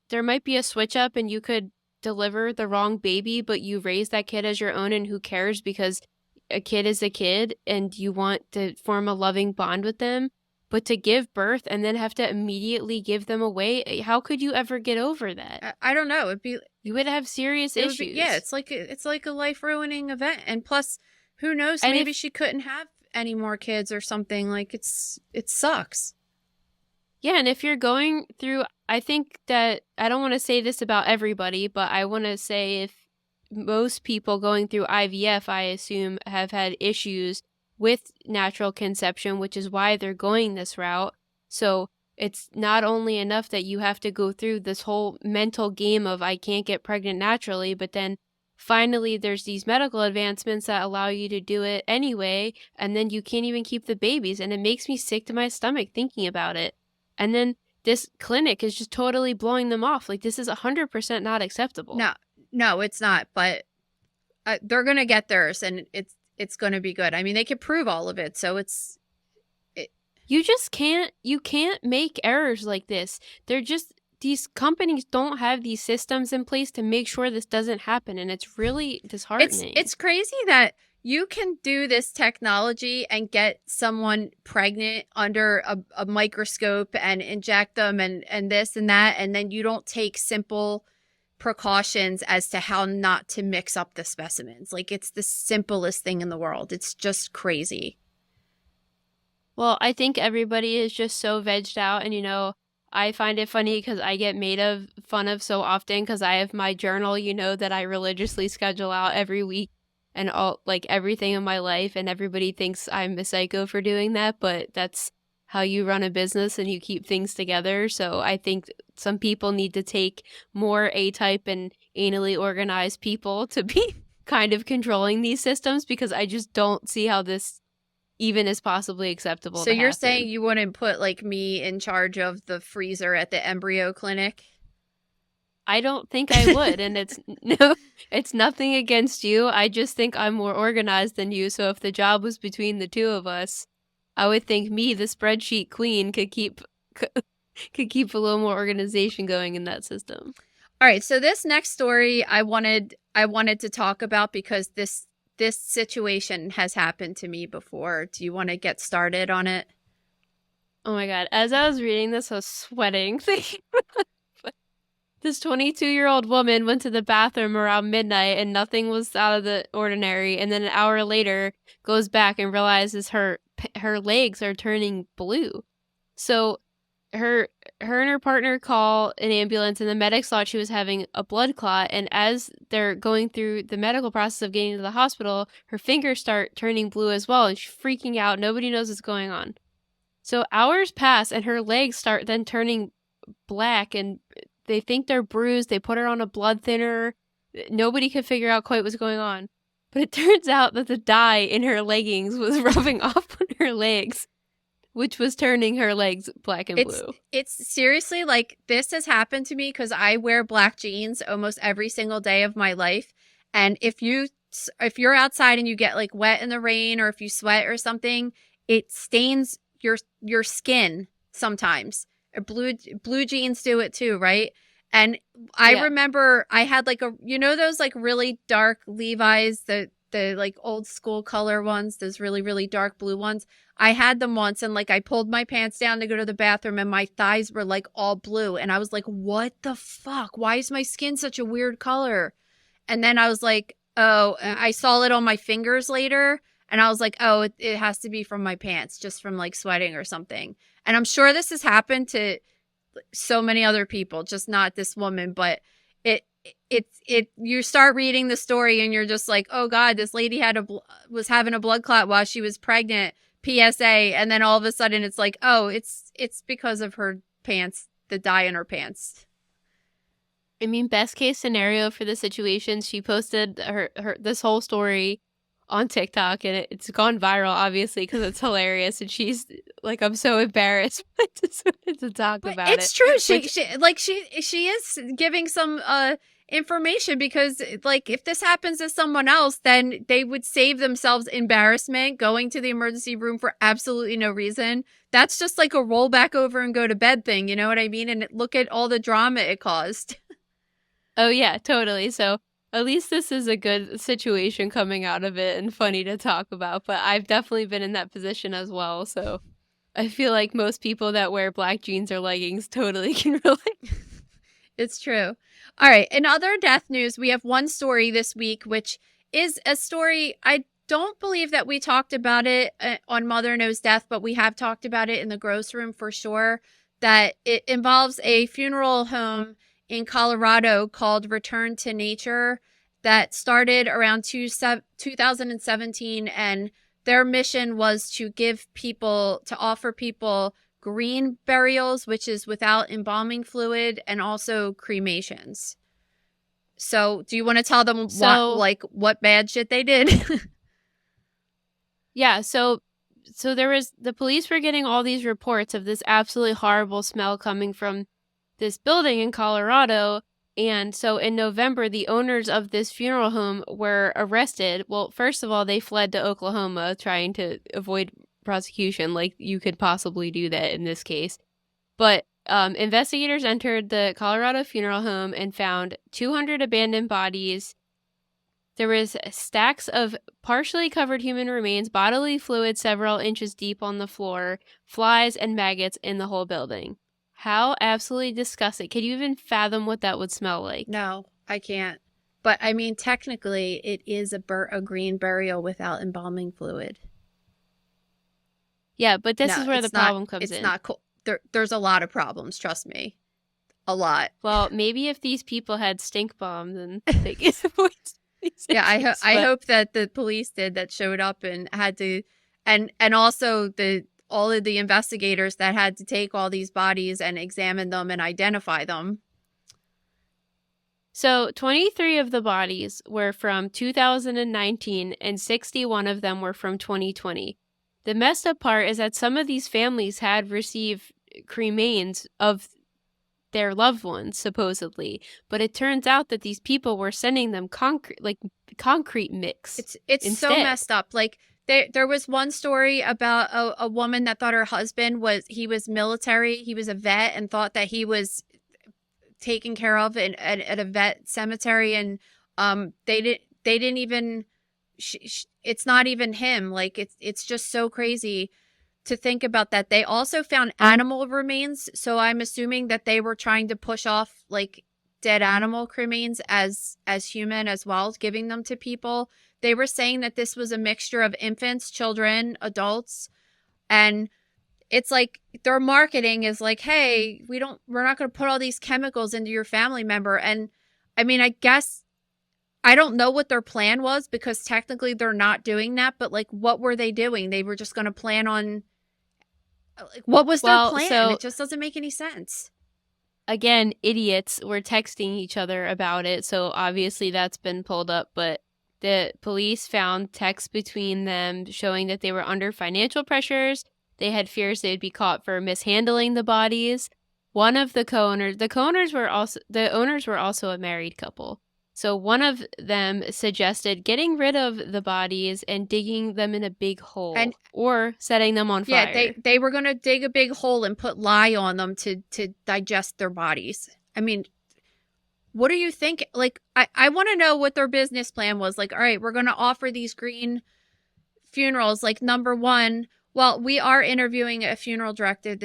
there might be a switch up and you could deliver the wrong baby, but you raise that kid as your own, and who cares, because a kid is a kid and you want to form a loving bond with them. But to give birth and then have to immediately give them away, how could you ever get over that? I don't know. You would have serious issues. Yeah, it's like a life ruining event, and plus, who knows? And maybe she couldn't have any more kids or something. Like, it sucks. Yeah, and if you're going through, I think that, I don't want to say this about everybody, but I want to say if most people going through IVF, I assume, have had issues with natural conception, which is why they're going this route. So it's not only enough that you have to go through this whole mental game of I can't get pregnant naturally, but then finally there's these medical advancements that allow you to do it anyway, and then you can't even keep the babies, and it makes me sick to my stomach thinking about it. And then this clinic is just totally blowing them off. Like, this is 100% not acceptable. No, it's not. But they're gonna get theirs, and it's gonna be good. I mean, they can prove all of it, so You just can't. You can't make errors like this. These companies don't have these systems in place to make sure this doesn't happen, and it's really disheartening. It's crazy that you can do this technology and get someone pregnant under a microscope and inject them and this and that, and then you don't take simple precautions as to how not to mix up the specimens. Like, it's the simplest thing in the world. It's just crazy. Well, I think everybody is just so vegged out, and I find it funny because I get made fun of so often because I have my journal, that I religiously schedule out every week, and all, like, everything in my life, and everybody thinks I'm a psycho for doing that, but that's how you run a business and you keep things together. So I think some people need to take more A-type and anally organized people to be kind of controlling these systems, because I just don't see how this even is possibly acceptable. So you're saying you wouldn't put like me in charge of the freezer at the embryo clinic? I don't think I would, and it's nothing against you. I just think I'm more organized than you, so if the job was between the two of us, I would think me, the spreadsheet queen, could keep a little more organization going in that system. All right, so this next story I wanted to talk about because this situation has happened to me before. Do you want to get started on it? Oh my god, as I was reading this, I was sweating. This 22-year-old woman went to the bathroom around midnight and nothing was out of the ordinary, and then an hour later goes back and realizes her legs are turning blue. So her and her partner call an ambulance, and the medics thought she was having a blood clot, and as they're going through the medical process of getting to the hospital, her fingers start turning blue as well, and she's freaking out. Nobody knows what's going on. So hours pass, and her legs start then turning black, and they think they're bruised. They put her on a blood thinner. Nobody could figure out quite what's going on. But it turns out that the dye in her leggings was rubbing off on her legs, which was turning her legs black and blue. It's seriously, like, this has happened to me because I wear black jeans almost every single day of my life. And if you're outside and you get like wet in the rain, or if you sweat or something, it stains your skin sometimes. Blue jeans do it too, right? And I remember I had like those like really dark Levi's, the like old school color ones, those really, really dark blue ones. I had them once, and like I pulled my pants down to go to the bathroom and my thighs were like all blue. And I was like, what the fuck? Why is my skin such a weird color? And then I was like, oh, I saw it on my fingers later. And I was like, oh, it has to be from my pants, just from like sweating or something. And I'm sure this has happened to so many other people, just not this woman. But you start reading the story and you're just like, oh God, this lady was having a blood clot while she was pregnant, PSA. And then all of a sudden it's like, oh, it's because of her pants, the dye in her pants. I mean, best case scenario for the situation, she posted her this whole story on TikTok, and it's gone viral, obviously, because it's hilarious. And she's like, I'm so embarrassed to talk about it. It's true. She is giving some information, because like if this happens to someone else, then they would save themselves embarrassment going to the emergency room for absolutely no reason. That's just like a roll back over and go to bed thing. You know what I mean? And look at all the drama it caused. Oh yeah, totally. So at least this is a good situation coming out of it and funny to talk about. But I've definitely been in that position as well. So I feel like most people that wear black jeans or leggings totally can relate. It's true. All right. In other death news, we have one story this week, which is a story. I don't believe that we talked about it on Mother Knows Death, but we have talked about it in the gross room for sure. That it involves a funeral home in Colorado called Return to Nature that started around 2017, and their mission was to offer people green burials, which is without embalming fluid, and also cremations. So do you want to tell them what bad shit they did? Yeah, so the police were getting all these reports of this absolutely horrible smell coming from this building in Colorado. And so in November, the owners of this funeral home were arrested. Well, first of all, they fled to Oklahoma trying to avoid prosecution, like you could possibly do that in this case. But investigators entered the Colorado funeral home and found 200 abandoned bodies. There was stacks of partially covered human remains, bodily fluid several inches deep on the floor, flies and maggots in the whole building. How absolutely disgusting. Can you even fathom what that would smell like? No, I can't. But I mean, technically, it is a green burial without embalming fluid. Yeah, but this is where the problem comes in. It's not cool. There's a lot of problems, trust me. A lot. Well, maybe if these people had stink bombs and they could avoid these Yeah, I hope that the police that showed up and had to, and also all of the investigators that had to take all these bodies and examine them and identify them. So 23 of the bodies were from 2019 and 61 of them were from 2020. The messed up part is that some of these families had received cremains of their loved ones, supposedly, but it turns out that these people were sending them concrete mix. It's instead. So messed up. Like there was one story about a woman that thought her husband was military, he was a vet, and thought that he was taken care of at a vet cemetery, and they didn't even it's not even him. Like it's just so crazy to think about that. They also found animal remains, so I'm assuming that they were trying to push off like dead animal remains as human as well, giving them to people. They were saying that this was a mixture of infants, children, adults, and it's like their marketing is like, hey, we're not going to put all these chemicals into your family member. And I mean, I guess I don't know what their plan was, because technically they're not doing that, but like, what were they doing? They were just going to plan on, like, what was their plan? So, it just doesn't make any sense. Again, idiots were texting each other about it, so obviously that's been pulled up, but the police found texts between them showing that they were under financial pressures. They had fears they'd be caught for mishandling the bodies. One of the co-owners, the owners were also a married couple. So one of them suggested getting rid of the bodies and digging them in a big hole, or setting them on fire. Yeah, they were going to dig a big hole and put lye on them to digest their bodies. I mean, what do you think? Like, I want to know what their business plan was. Like, all right, we're going to offer these green funerals. Like, number one, well, we are interviewing a funeral director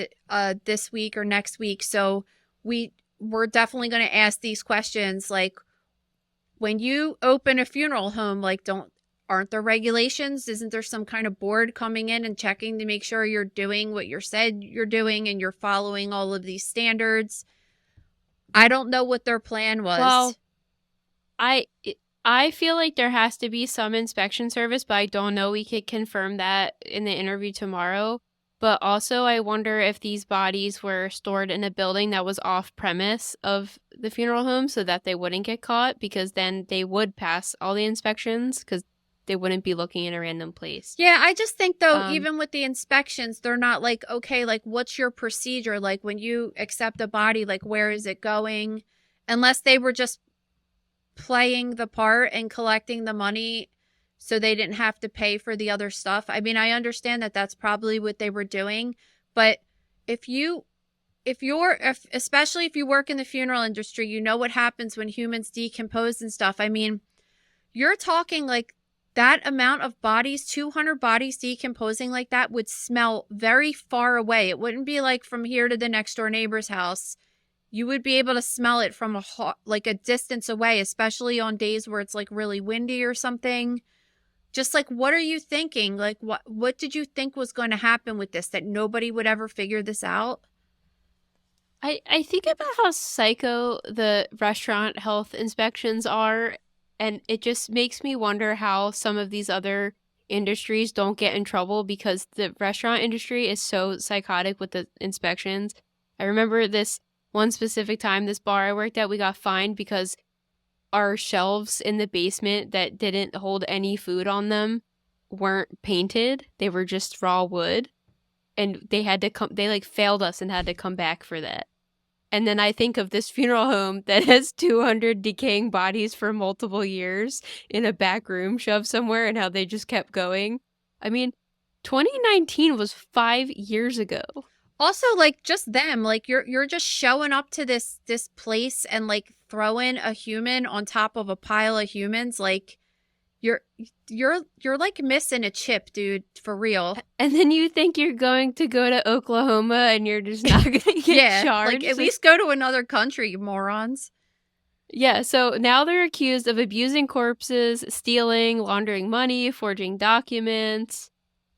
this week or next week. So we're definitely going to ask these questions. Like, when you open a funeral home, like, aren't there regulations? Isn't there some kind of board coming in and checking to make sure you're doing what you said you're doing and you're following all of these standards? I don't know what their plan was. Well, I feel like there has to be some inspection service, but I don't know. We could confirm that in the interview tomorrow. But also, I wonder if these bodies were stored in a building that was off premise of the funeral home so that they wouldn't get caught, because then they would pass all the inspections because they wouldn't be looking in a random place. Yeah, I just think, though, even with the inspections, they're not like, okay, like, what's your procedure? Like, when you accept a body, like, where is it going? Unless they were just playing the part and collecting the money so they didn't have to pay for the other stuff. I mean, I understand that that's probably what they were doing, but especially if you work in the funeral industry, you know what happens when humans decompose and stuff. I mean, you're talking like that amount of bodies, 200 bodies decomposing like that would smell very far away. It wouldn't be like from here to the next door neighbor's house. You would be able to smell it from a distance away, especially on days where it's like really windy or something. Just like, what are you thinking? Like, what did you think was going to happen with this? That nobody would ever figure this out? I think about how psycho the restaurant health inspections are, and it just makes me wonder how some of these other industries don't get in trouble, because the restaurant industry is so psychotic with the inspections. I remember this one specific time, this bar I worked at, we got fined because our shelves in the basement that didn't hold any food on them weren't painted. They were just raw wood. And they had to they like failed us and had to come back for that. And then I think of this funeral home that has 200 decaying bodies for multiple years in a back room shoved somewhere, and how they just kept going. I mean, 2019 was 5 years ago. Also, like, just them, like, you're just showing up to this place and like throwing a human on top of a pile of humans. Like, you're like missing a chip, dude, for real. And then you think you're going to go to Oklahoma and you're just not going to get charged. Like, at least go to another country, you morons. Yeah, so now they're accused of abusing corpses, stealing, laundering money, forging documents.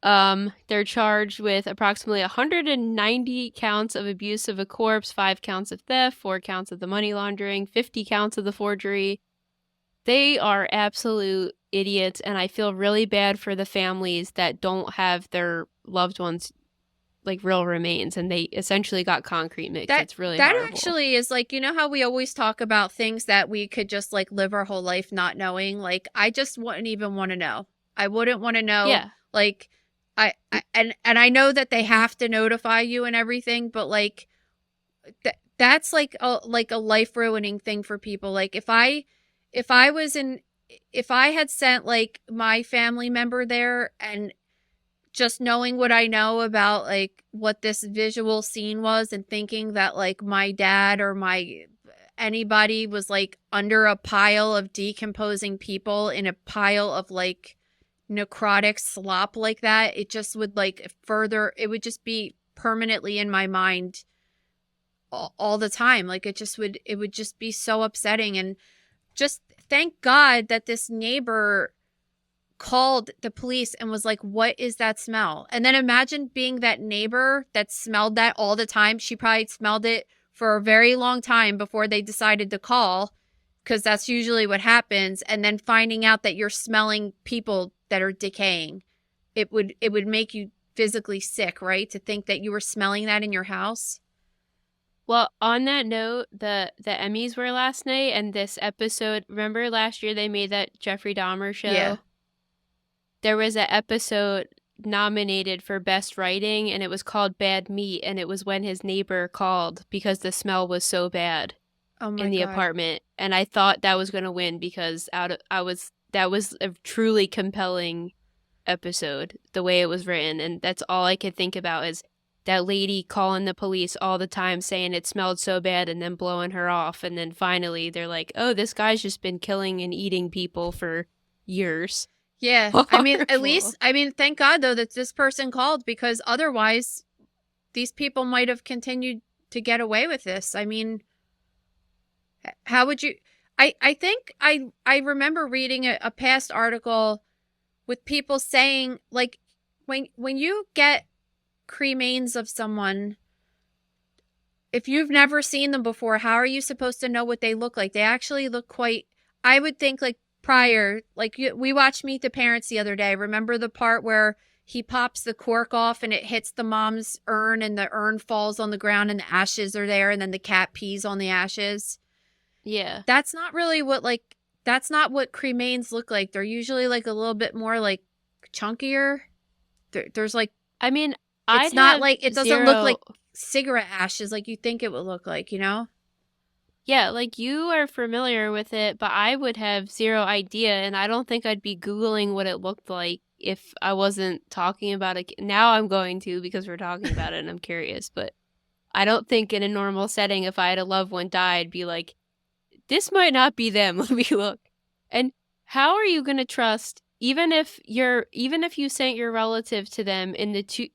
They're charged with approximately 190 counts of abuse of a corpse, 5 counts of theft, 4 counts of the money laundering, 50 counts of the forgery. They are absolute idiots, and I feel really bad for the families that don't have their loved ones like real remains, and they essentially got concrete mix. That, It's really that horrible. actually is like, you know how we always talk about things that we could just like live our whole life not knowing? Like, I just wouldn't even want to know. I wouldn't want to know. Yeah. Like, and I know that they have to notify you and everything, but like, that's like a life ruining thing for people. Like, if I had sent like my family member there, and just knowing what I know about like what this visual scene was, and thinking that like my dad or anybody was like under a pile of decomposing people in a pile of like necrotic slop like that, it just would like it would just be permanently in my mind all the time. Like it would just be so upsetting. And just thank God that this neighbor called the police and was like, what is that smell? And then imagine being that neighbor that smelled that all the time. She probably smelled it for a very long time before they decided to call, because that's usually what happens. And then finding out that you're smelling people that are decaying. It would make you physically sick, right? To think that you were smelling that in your house. Well, on that note, the Emmys were last night, and this episode, remember last year they made that Jeffrey Dahmer show? Yeah. There was an episode nominated for Best Writing, and it was called Bad Meat, and it was when his neighbor called because the smell was so bad in the apartment. And I thought that was going to win because that was a truly compelling episode, the way it was written. And that's all I could think about is that lady calling the police all the time saying it smelled so bad and then blowing her off. And then finally they're like, oh, this guy's just been killing and eating people for years. Yeah. I mean, thank God, though, that this person called, because otherwise these people might have continued to get away with this. I mean, how would you... I think I remember reading a past article with people saying, like, when you get cremains of someone, if you've never seen them before, how are you supposed to know what they look like? They actually look quite... I would think, like, prior, like we watched Meet the Parents the other day. Remember the part where he pops the cork off and it hits the mom's urn and the urn falls on the ground and the ashes are there, and then the cat pees on the ashes? Yeah. That's not what cremains look like. They're usually like a little bit more like chunkier. There's like, I mean, it's not like, it doesn't look like cigarette ashes like you think it would look like, you know? Yeah, like you are familiar with it, but I would have zero idea, and I don't think I'd be Googling what it looked like if I wasn't talking about it. Now I'm going to, because we're talking about it and I'm curious, but I don't think in a normal setting, if I had a loved one die, I'd be like, this might not be them. Let me look. And how are you going to trust, even if you sent your relative to them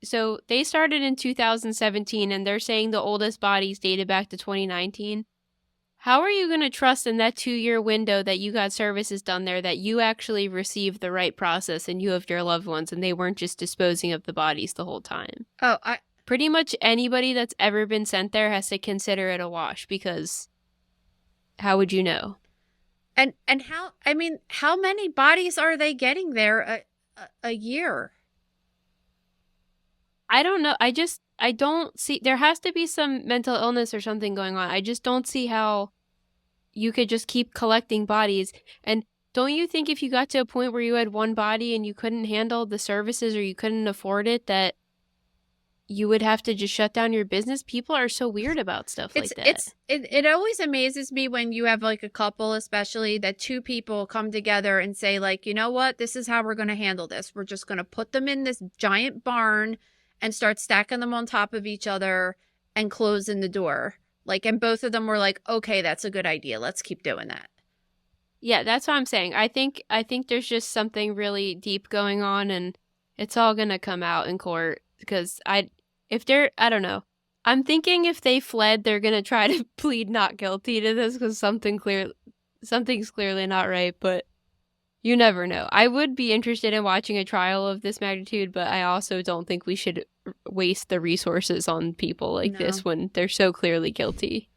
so they started in 2017 and they're saying the oldest bodies dated back to 2019. How are you going to trust in that 2-year window that you got services done there, that you actually received the right process and you have your loved ones and they weren't just disposing of the bodies the whole time? Oh, pretty much anybody that's ever been sent there has to consider it a wash, because how would you know? And how many bodies are they getting there a year? I don't know. I don't see, there has to be some mental illness or something going on. I just don't see how you could just keep collecting bodies. And don't you think if you got to a point where you had one body and you couldn't handle the services or you couldn't afford it, that you would have to just shut down your business? People are so weird about stuff like that. It always amazes me when you have like a couple, especially, that two people come together and say like, you know what, this is how we're going to handle this. We're just going to put them in this giant barn and start stacking them on top of each other and closing the door. Like, and both of them were like, okay, that's a good idea. Let's keep doing that. Yeah, that's what I'm saying. I think there's just something really deep going on, and it's all going to come out in court, because I don't know. I'm thinking if they fled, they're going to try to plead not guilty to this because something's clearly not right, but you never know. I would be interested in watching a trial of this magnitude, but I also don't think we should waste the resources on people like this when they're so clearly guilty.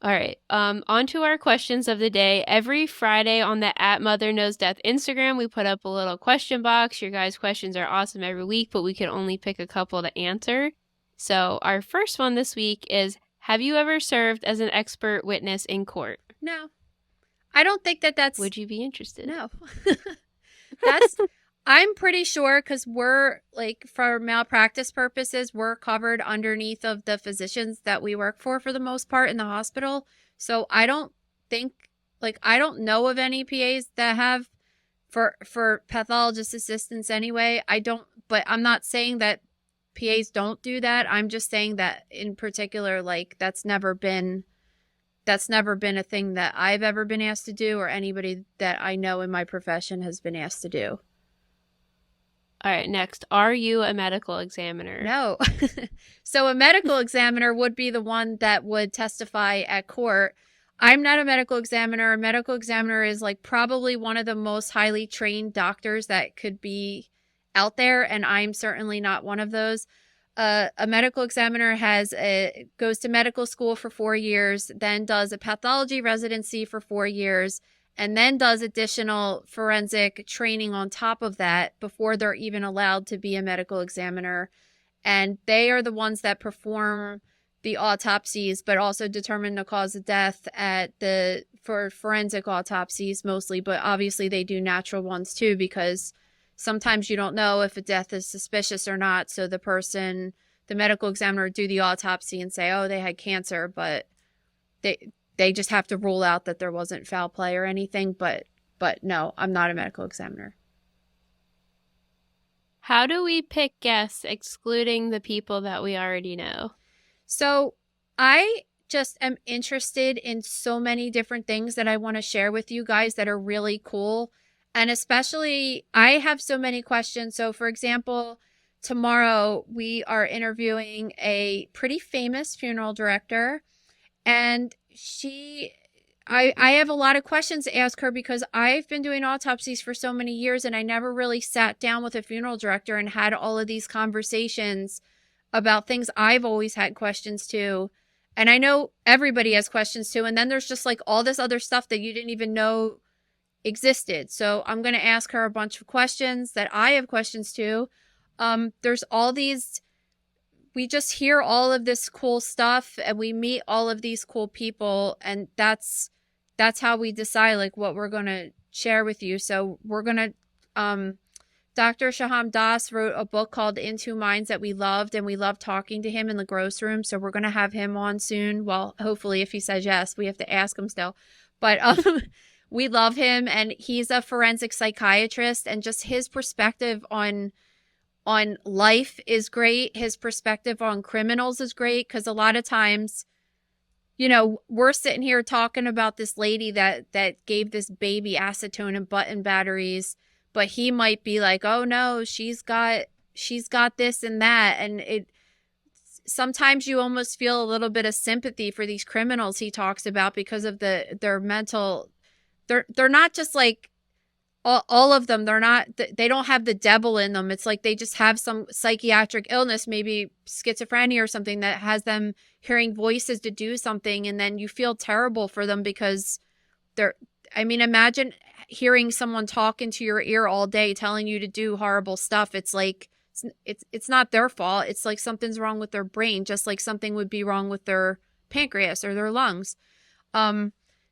All right. On to our questions of the day. Every Friday on the @MotherKnowsDeath Instagram, we put up a little question box. Your guys' questions are awesome every week, but we can only pick a couple to answer. So our first one this week is, have you ever served as an expert witness in court? No. I don't think that's... Would you be interested? No. I'm pretty sure, because we're, like, for malpractice purposes, we're covered underneath of the physicians that we work for the most part in the hospital. So I don't think, like, I don't know of any PAs that have for pathologist assistants anyway. But I'm not saying that PAs don't do that. I'm just saying that in particular, like, that's never been a thing that I've ever been asked to do, or anybody that I know in my profession has been asked to do. All right, next. Are you a medical examiner? No. So a medical examiner would be the one that would testify at court. I'm not a medical examiner. A medical examiner is like probably one of the most highly trained doctors that could be out there, and I'm certainly not one of those. A medical examiner goes to medical school for 4 years, then does a pathology residency for 4 years, and then does additional forensic training on top of that before they're even allowed to be a medical examiner. And they are the ones that perform the autopsies, but also determine the cause of death for forensic autopsies mostly, but obviously they do natural ones too, because sometimes you don't know if a death is suspicious or not. So the medical examiner would do the autopsy and say, oh, they had cancer, but they just have to rule out that there wasn't foul play or anything. But no, I'm not a medical examiner. How do we pick guests excluding the people that we already know? So I just am interested in so many different things that I want to share with you guys that are really cool. And especially, I have so many questions. So for example, tomorrow we are interviewing a pretty famous funeral director, and I have a lot of questions to ask her because I've been doing autopsies for so many years, and I never really sat down with a funeral director and had all of these conversations about things I've always had questions to. And I know everybody has questions too. And then there's just like all this other stuff that you didn't even know existed. So I'm going to ask her a bunch of questions that I have questions to. There's all these, we just hear all of this cool stuff and we meet all of these cool people, and that's how we decide like what we're going to share with you. So we're going to, Dr. Shaham Das wrote a book called In Two Minds that we loved, and we loved talking to him in the gross room. So we're going to have him on soon. Well, hopefully if he says yes, we have to ask him still, but, we love him, and he's a forensic psychiatrist, and just his perspective on life is great. His perspective on criminals is great, because a lot of times, you know, we're sitting here talking about this lady that gave this baby acetone and button batteries, but he might be like, oh no, she's got this and that. And sometimes you almost feel a little bit of sympathy for these criminals he talks about because of their mental. They're not just like all of them. They don't have the devil in them. It's like they just have some psychiatric illness, maybe schizophrenia or something, that has them hearing voices to do something. And then you feel terrible for them because imagine hearing someone talk into your ear all day, telling you to do horrible stuff. It's like, it's not their fault. It's like something's wrong with their brain, just like something would be wrong with their pancreas or their lungs.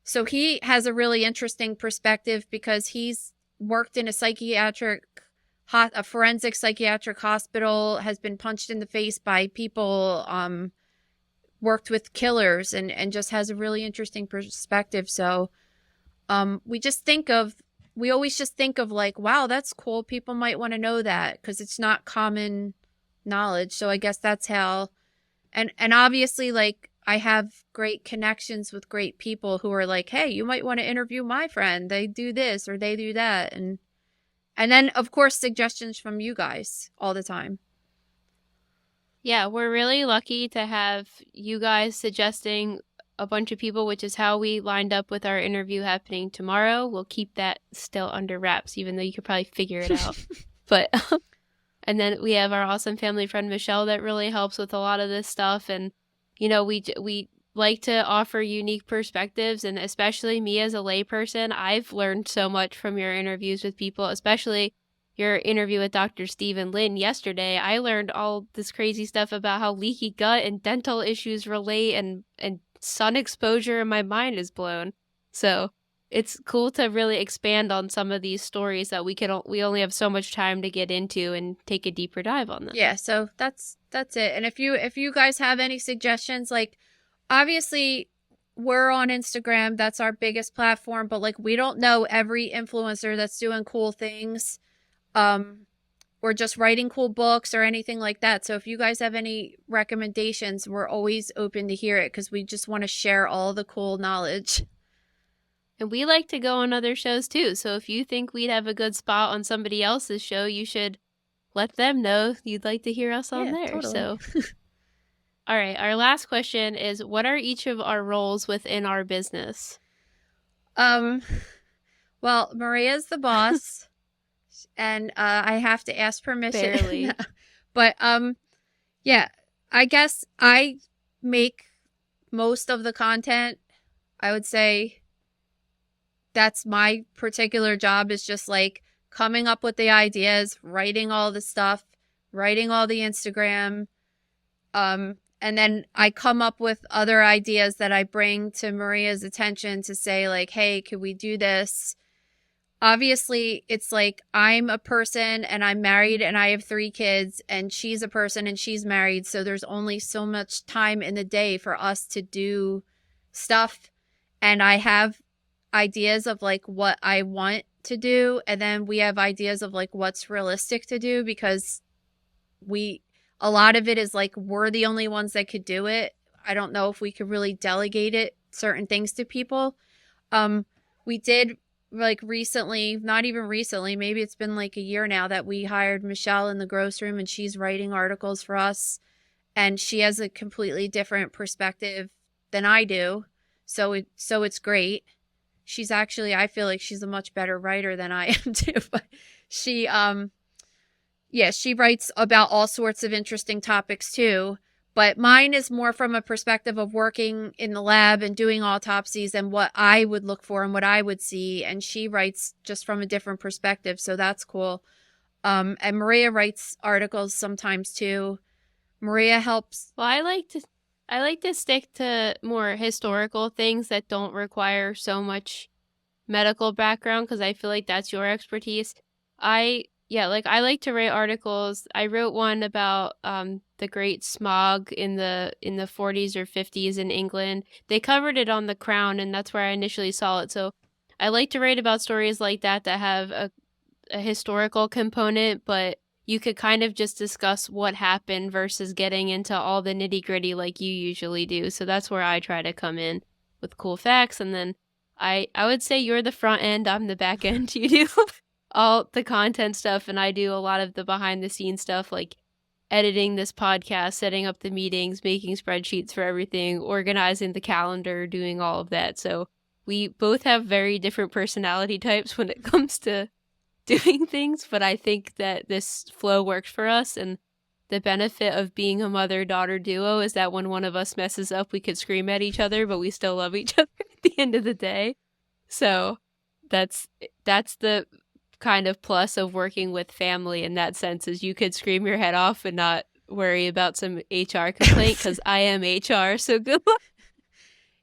So he has a really interesting perspective because he's worked in a forensic psychiatric hospital, has been punched in the face by people, worked with killers, and just has a really interesting perspective. So we always just think of like, wow, that's cool. People might want to know that because it's not common knowledge. So I guess that's how, and obviously like, I have great connections with great people who are like, hey, you might want to interview my friend. They do this or they do that. And then, of course, suggestions from you guys all the time. Yeah, we're really lucky to have you guys suggesting a bunch of people, which is how we lined up with our interview happening tomorrow. We'll keep that still under wraps, even though you could probably figure it out. But, and then we have our awesome family friend, Michelle, that really helps with a lot of this stuff. And you know, we like to offer unique perspectives, and especially me as a layperson, I've learned so much from your interviews with people, especially your interview with Dr. Stephen Lynn yesterday. I learned all this crazy stuff about how leaky gut and dental issues relate, and sun exposure, and my mind is blown. So it's cool to really expand on some of these stories that we only have so much time to get into and take a deeper dive on them. Yeah, so that's it. And if you guys have any suggestions, like, obviously we're on Instagram, that's our biggest platform, but like, we don't know every influencer that's doing cool things, or just writing cool books or anything like that. So if you guys have any recommendations, we're always open to hear it, because we just want to share all the cool knowledge. And we like to go on other shows too. So if you think we'd have a good spot on somebody else's show, you should let them know you'd like to hear us on there. Totally. So, all right. Our last question is, what are each of our roles within our business? Well, Maria's the boss, and I have to ask permission. Barely. But yeah, I guess I make most of the content. I would say that's my particular job, is just like coming up with the ideas, writing all the stuff, writing all the Instagram. And then I come up with other ideas that I bring to Maria's attention to say, like, hey, could we do this? Obviously, it's like, I'm a person and I'm married and I have 3 kids, and she's a person and she's married. So there's only so much time in the day for us to do stuff. And I have ideas of like what I want to do, and then we have ideas of like what's realistic to do, because a lot of it is like, we're the only ones that could do it. I don't know if we could really delegate certain things to people. We did, like, recently, not even recently, maybe it's been like a year now, that we hired Michelle in the gross room, and she's writing articles for us, and she has a completely different perspective than I do. So it's great. She's actually, I feel like she's a much better writer than I am too. But she writes about all sorts of interesting topics too. But mine is more from a perspective of working in the lab and doing autopsies and what I would look for and what I would see. And she writes just from a different perspective. So that's cool. And Maria writes articles sometimes too. Maria helps. Well, I like to stick to more historical things that don't require so much medical background, because I feel like that's your expertise. I like to write articles. I wrote one about the Great Smog in the 40s or 50s in England. They covered it on The Crown, and that's where I initially saw it. So I like to write about stories like that have a historical component, but you could kind of just discuss what happened versus getting into all the nitty gritty like you usually do. So that's where I try to come in with cool facts. And then I would say you're the front end, I'm the back end. You do all the content stuff, and I do a lot of the behind the scenes stuff, like editing this podcast, setting up the meetings, making spreadsheets for everything, organizing the calendar, doing all of that. So we both have very different personality types when it comes to doing things, but I think that this flow works for us. And the benefit of being a mother-daughter duo is that when one of us messes up, we could scream at each other, but we still love each other at the end of the day. So that's the kind of plus of working with family in that sense, is you could scream your head off and not worry about some HR complaint, because I am HR, so good luck.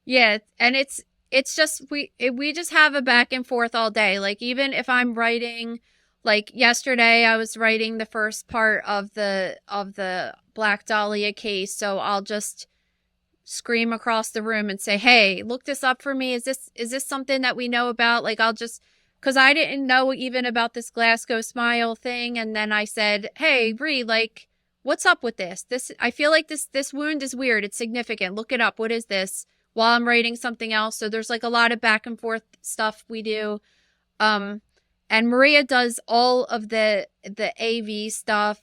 Yeah, and it's just, we just have a back and forth all day. Like, even if I'm writing, like yesterday I was writing the first part of the Black Dahlia case, so I'll just scream across the room and say, hey, look this up for me. Is this something that we know about? Like, I'll just, because I didn't know even about this Glasgow Smile thing, and then I said, hey, Bree, like, what's up with this? I feel like this wound is weird. It's significant. Look it up. What is this? While I'm writing something else. So there's like a lot of back and forth stuff we do. And Maria does all of the AV stuff.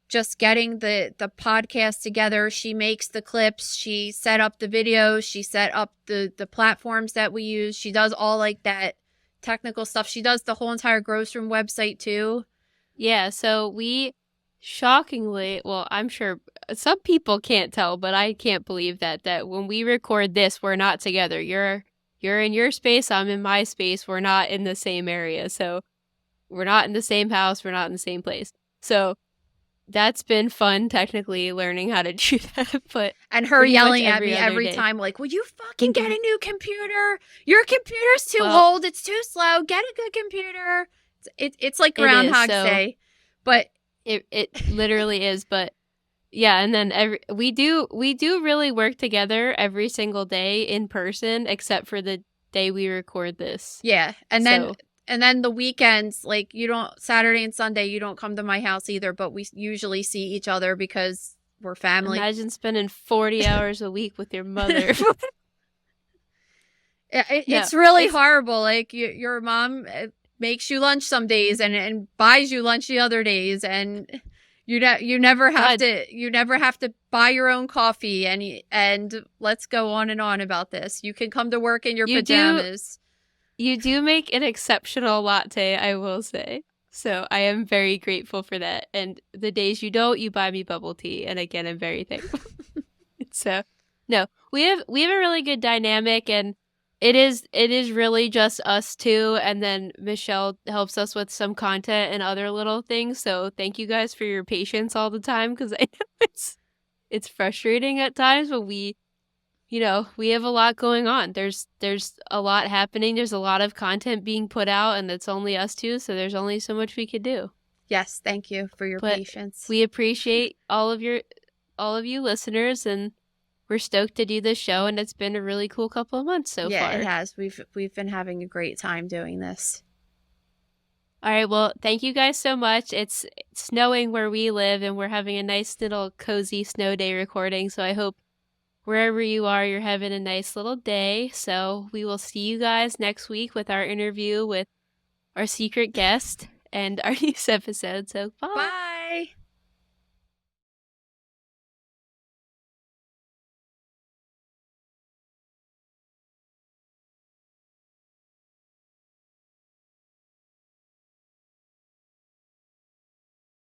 Just getting the podcast together. She makes the clips. She set up the videos. She set up the platforms that we use. She does all like that technical stuff. She does the whole entire Gross Room website too. Yeah, so we shockingly, well, I'm sure some people can't tell, but I can't believe that when we record this, we're not together. You're in your space, I'm in my space. We're not in the same area. So we're not in the same house, we're not in the same place. So that's been fun, technically, learning how to do that. But and her yelling at me every time, like, will you fucking get a new computer? Your computer's too old. It's too slow. Get a good computer. It's like Groundhog Day. But it literally is. But yeah, and then we do really work together every single day in person, except for the day we record this. Yeah, and then the weekends, like Saturday and Sunday, you don't come to my house either, but we usually see each other because we're family. Imagine spending 40 hours a week with your mother. It's really horrible. Like your mom makes you lunch some days and buys you lunch the other days, and you never have to buy your own coffee, and let's go on and on about this. You can come to work in your pajamas. You do make an exceptional latte, I will say. So I am very grateful for that. And the days you don't, you buy me bubble tea. And again, I'm very thankful. So no, we have a really good dynamic, and it is really just us two. And then Michelle helps us with some content and other little things. So thank you guys for your patience all the time, because I know it's frustrating at times, but we have a lot going on. There's a lot happening. There's a lot of content being put out, and it's only us two, so there's only so much we could do. Yes, thank you for your patience. We appreciate all of you listeners, and we're stoked to do this show, and it's been a really cool couple of months so far. Yeah, it has. We've been having a great time doing this. All right, well, thank you guys so much. It's snowing where we live, and we're having a nice little cozy snow day recording, so I hope wherever you are, you're having a nice little day. So we will see you guys next week with our interview with our secret guest and our next episode. So bye. Bye.